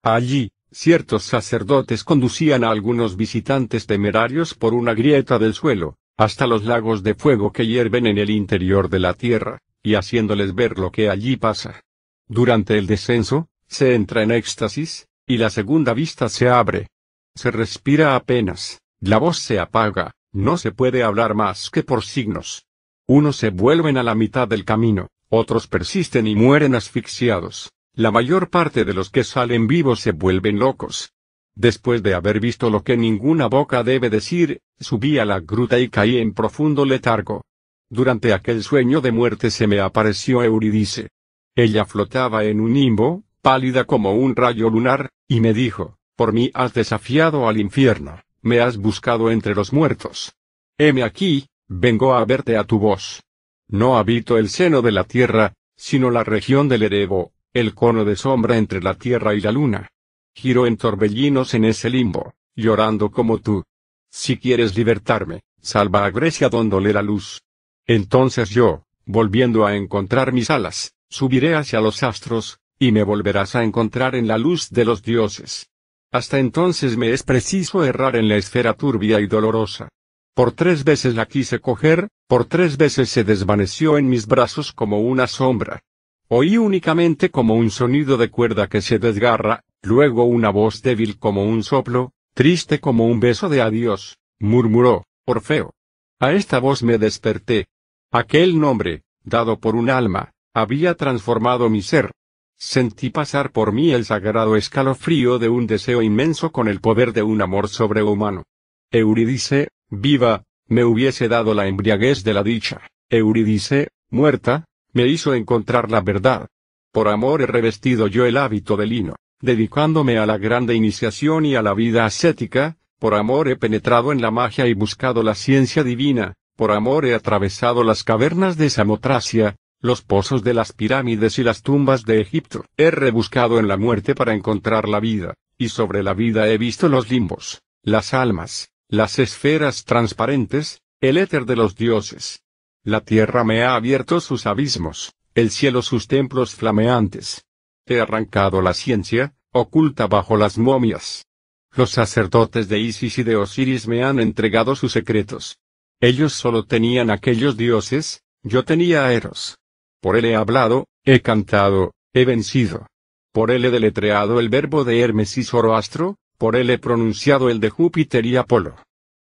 [SPEAKER 1] Allí, ciertos sacerdotes conducían a algunos visitantes temerarios por una grieta del suelo, hasta los lagos de fuego que hierven en el interior de la tierra, y haciéndoles ver lo que allí pasa. Durante el descenso, se entra en éxtasis, y la segunda vista se abre. Se respira apenas, la voz se apaga, no se puede hablar más que por signos. Unos se vuelven a la mitad del camino, otros persisten y mueren asfixiados. La mayor parte de los que salen vivos se vuelven locos. Después de haber visto lo que ninguna boca debe decir, subí a la gruta y caí en profundo letargo. Durante aquel sueño de muerte se me apareció Eurídice. Ella flotaba en un limbo, pálida como un rayo lunar, y me dijo, por mí has desafiado al infierno, me has buscado entre los muertos. Heme aquí, vengo a verte a tu voz. No habito el seno de la tierra, sino la región del Erebo, el cono de sombra entre la tierra y la luna. Giro en torbellinos en ese limbo, llorando como tú. Si quieres libertarme, salva a Grecia dándole la luz. Entonces yo, volviendo a encontrar mis alas, subiré hacia los astros, y me volverás a encontrar en la luz de los dioses. Hasta entonces me es preciso errar en la esfera turbia y dolorosa. Por 3 veces la quise coger, por 3 veces se desvaneció en mis brazos como una sombra. Oí únicamente como un sonido de cuerda que se desgarra, luego una voz débil como un soplo, triste como un beso de adiós, murmuró, Orfeo. A esta voz me desperté. Aquel nombre, dado por un alma, había transformado mi ser. Sentí pasar por mí el sagrado escalofrío de un deseo inmenso con el poder de un amor sobrehumano. Eurídice, viva, me hubiese dado la embriaguez de la dicha. Eurídice, muerta, me hizo encontrar la verdad. Por amor he revestido yo el hábito de lino, dedicándome a la grande iniciación y a la vida ascética, por amor he penetrado en la magia y buscado la ciencia divina, por amor he atravesado las cavernas de Samotracia, los pozos de las pirámides y las tumbas de Egipto. He rebuscado en la muerte para encontrar la vida, y sobre la vida he visto los limbos, las almas, las esferas transparentes, el éter de los dioses. La tierra me ha abierto sus abismos, el cielo sus templos flameantes. He arrancado la ciencia, oculta bajo las momias. Los sacerdotes de Isis y de Osiris me han entregado sus secretos. Ellos solo tenían aquellos dioses, yo tenía a Eros. Por él he hablado, he cantado, he vencido. Por él he deletreado el verbo de Hermes y Zoroastro, por él he pronunciado el de Júpiter y Apolo.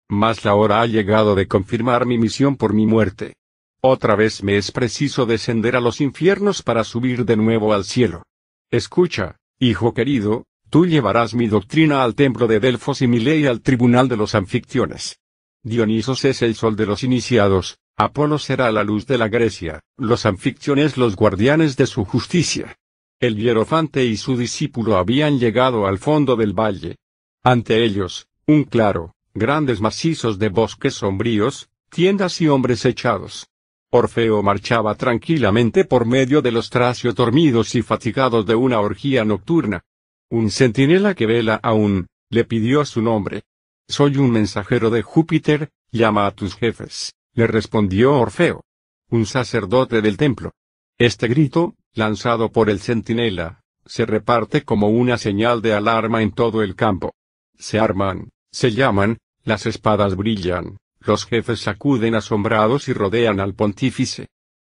[SPEAKER 1] Mas la hora ha llegado de confirmar mi misión por mi muerte. Otra vez me es preciso descender a los infiernos para subir de nuevo al cielo. Escucha, hijo querido, tú llevarás mi doctrina al templo de Delfos y mi ley al tribunal de los anfictiones. Dionisos es el sol de los iniciados, Apolo será la luz de la Grecia, los anfictiones los guardianes de su justicia. El hierofante y su discípulo habían llegado al fondo del valle. Ante ellos, un claro, grandes macizos de bosques sombríos, tiendas y hombres echados. Orfeo marchaba tranquilamente por medio de los tracios dormidos y fatigados de una orgía nocturna. Un centinela que vela aún, le pidió su nombre. Soy un mensajero de Júpiter, llama a tus jefes, le respondió Orfeo. Un sacerdote del templo. Este grito, lanzado por el centinela, se reparte como una señal de alarma en todo el campo. Se arman, se llaman, las espadas brillan, Los jefes sacuden asombrados y rodean al pontífice.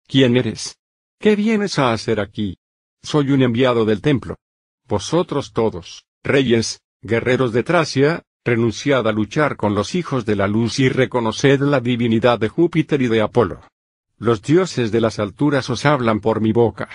[SPEAKER 1] ¿Quién eres? ¿Qué vienes a hacer aquí? Soy un enviado del templo. Vosotros todos, reyes, guerreros de Tracia, renunciad a luchar con los hijos de la luz y reconoced la divinidad de Júpiter y de Apolo. Los dioses de las alturas os hablan por mi boca.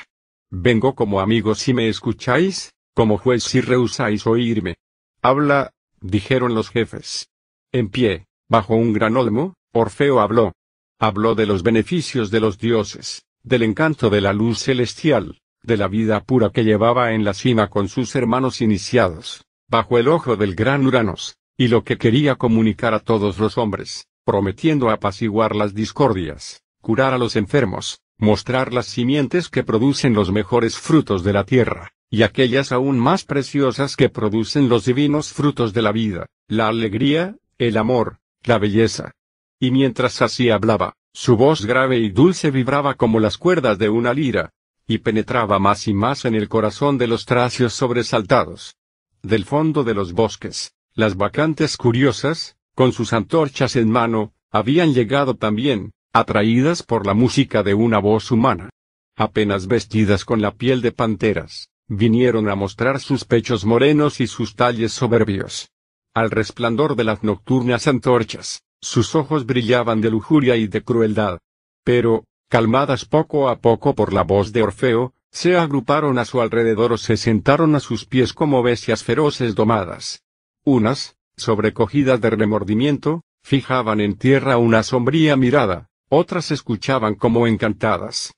[SPEAKER 1] Vengo como amigo si me escucháis, como juez si rehusáis oírme. Habla, dijeron los jefes. En pie, bajo un gran olmo, Orfeo habló. Habló de los beneficios de los dioses, del encanto de la luz celestial, de la vida pura que llevaba en la cima con sus hermanos iniciados, bajo el ojo del gran Uranos, y lo que quería comunicar a todos los hombres, prometiendo apaciguar las discordias, curar a los enfermos, mostrar las simientes que producen los mejores frutos de la tierra, y aquellas aún más preciosas que producen los divinos frutos de la vida, la alegría, el amor, la belleza. Y mientras así hablaba, su voz grave y dulce vibraba como las cuerdas de una lira, y penetraba más y más en el corazón de los tracios sobresaltados. Del fondo de los bosques, las bacantes curiosas, con sus antorchas en mano, habían llegado también, atraídas por la música de una voz humana. Apenas vestidas con la piel de panteras, vinieron a mostrar sus pechos morenos y sus talles soberbios. Al resplandor de las nocturnas antorchas, sus ojos brillaban de lujuria y de crueldad. Pero, calmadas poco a poco por la voz de Orfeo, se agruparon a su alrededor o se sentaron a sus pies como bestias feroces domadas. Unas, sobrecogidas de remordimiento, fijaban en tierra una sombría mirada, otras escuchaban como encantadas.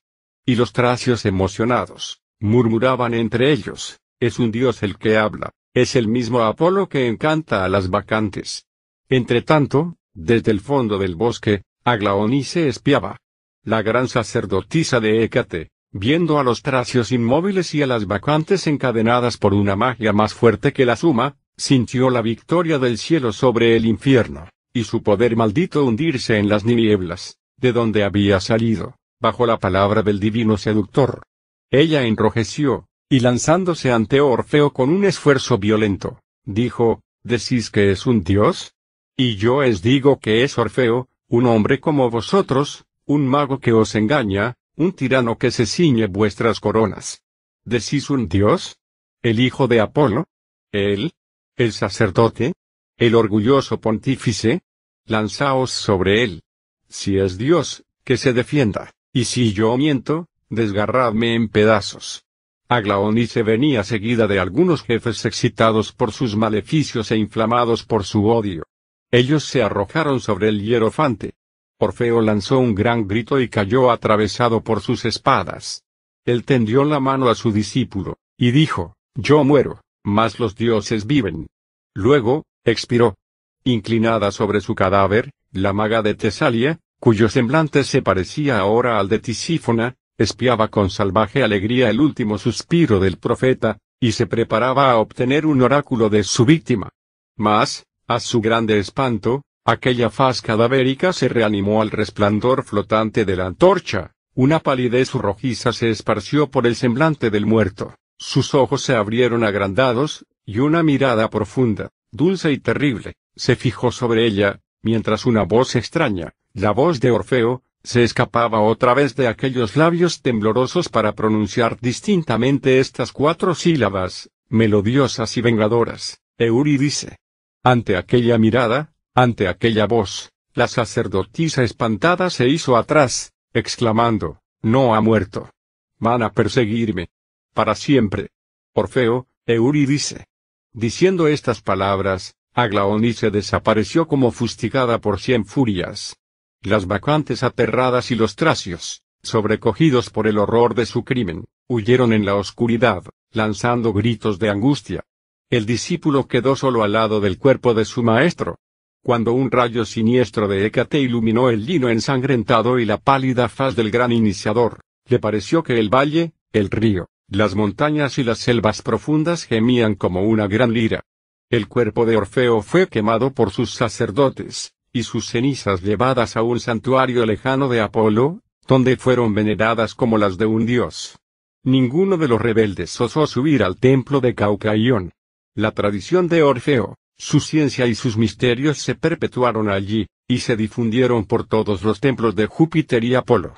[SPEAKER 1] Y los tracios emocionados, murmuraban entre ellos, es un dios el que habla, es el mismo Apolo que encanta a las bacantes. Entretanto, desde el fondo del bosque, Aglaonice espiaba. La gran sacerdotisa de Hécate, viendo a los tracios inmóviles y a las bacantes encadenadas por una magia más fuerte que la suma, sintió la victoria del cielo sobre el infierno, y su poder maldito hundirse en las nieblas, de donde había salido, bajo la palabra del divino seductor. Ella enrojeció, y lanzándose ante Orfeo con un esfuerzo violento, dijo, ¿decís que es un dios? Y yo os digo que es Orfeo, un hombre como vosotros, un mago que os engaña, un tirano que se ciñe vuestras coronas. ¿Decís un dios? ¿El hijo de Apolo? ¿Él? ¿El sacerdote? ¿El orgulloso pontífice? Lanzaos sobre él. Si es Dios, que se defienda, y si yo miento, desgarradme en pedazos. Aglaonice venía seguida de algunos jefes excitados por sus maleficios e inflamados por su odio. Ellos se arrojaron sobre el hierofante. Orfeo lanzó un gran grito y cayó atravesado por sus espadas. Él tendió la mano a su discípulo, y dijo, yo muero, mas los dioses viven. Luego, expiró. Inclinada sobre su cadáver, la maga de Tesalia, cuyo semblante se parecía ahora al de Tisífona, espiaba con salvaje alegría el último suspiro del profeta, y se preparaba a obtener un oráculo de su víctima. Mas, a su grande espanto, aquella faz cadavérica se reanimó al resplandor flotante de la antorcha, una palidez rojiza se esparció por el semblante del muerto, sus ojos se abrieron agrandados, y una mirada profunda, dulce y terrible, se fijó sobre ella, mientras una voz extraña, la voz de Orfeo, se escapaba otra vez de aquellos labios temblorosos para pronunciar distintamente estas 4 sílabas, melodiosas y vengadoras, Eurídice. Ante aquella mirada, ante aquella voz, la sacerdotisa espantada se hizo atrás, exclamando, no ha muerto. Van a perseguirme. Para siempre. Orfeo, Eurídice. Diciendo estas palabras, Aglaonice desapareció como fustigada por 100 furias. Las bacantes aterradas y los tracios, sobrecogidos por el horror de su crimen, huyeron en la oscuridad, lanzando gritos de angustia. El discípulo quedó solo al lado del cuerpo de su maestro. Cuando un rayo siniestro de Hécate iluminó el lino ensangrentado y la pálida faz del gran iniciador, le pareció que el valle, el río, las montañas y las selvas profundas gemían como una gran lira. El cuerpo de Orfeo fue quemado por sus sacerdotes, y sus cenizas llevadas a un santuario lejano de Apolo, donde fueron veneradas como las de un dios. Ninguno de los rebeldes osó subir al templo de Caucaión. La tradición de Orfeo, Su ciencia y sus misterios se perpetuaron allí, y se difundieron por todos los templos de Júpiter y Apolo.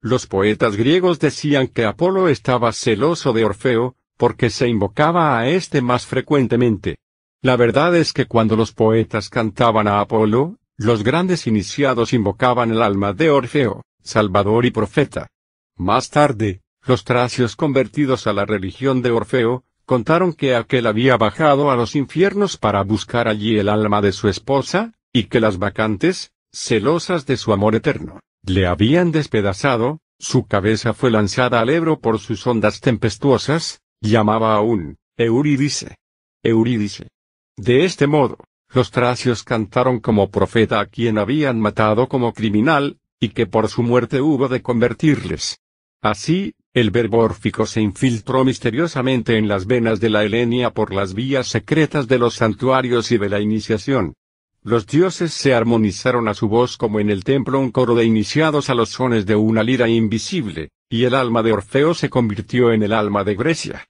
[SPEAKER 1] Los poetas griegos decían que Apolo estaba celoso de Orfeo, porque se invocaba a éste más frecuentemente. La verdad es que cuando los poetas cantaban a Apolo, los grandes iniciados invocaban el alma de Orfeo, salvador y profeta. Más tarde, los tracios convertidos a la religión de Orfeo, contaron que aquel había bajado a los infiernos para buscar allí el alma de su esposa, y que las bacantes, celosas de su amor eterno, le habían despedazado, su cabeza fue lanzada al Ebro por sus ondas tempestuosas, llamaba aún, Eurídice. Eurídice. De este modo, los tracios cantaron como profeta a quien habían matado como criminal, y que por su muerte hubo de convertirles. Así, el verbo órfico se infiltró misteriosamente en las venas de la Helenia por las vías secretas de los santuarios y de la iniciación. Los dioses se armonizaron a su voz como en el templo un coro de iniciados a los sones de una lira invisible, y el alma de Orfeo se convirtió en el alma de Grecia.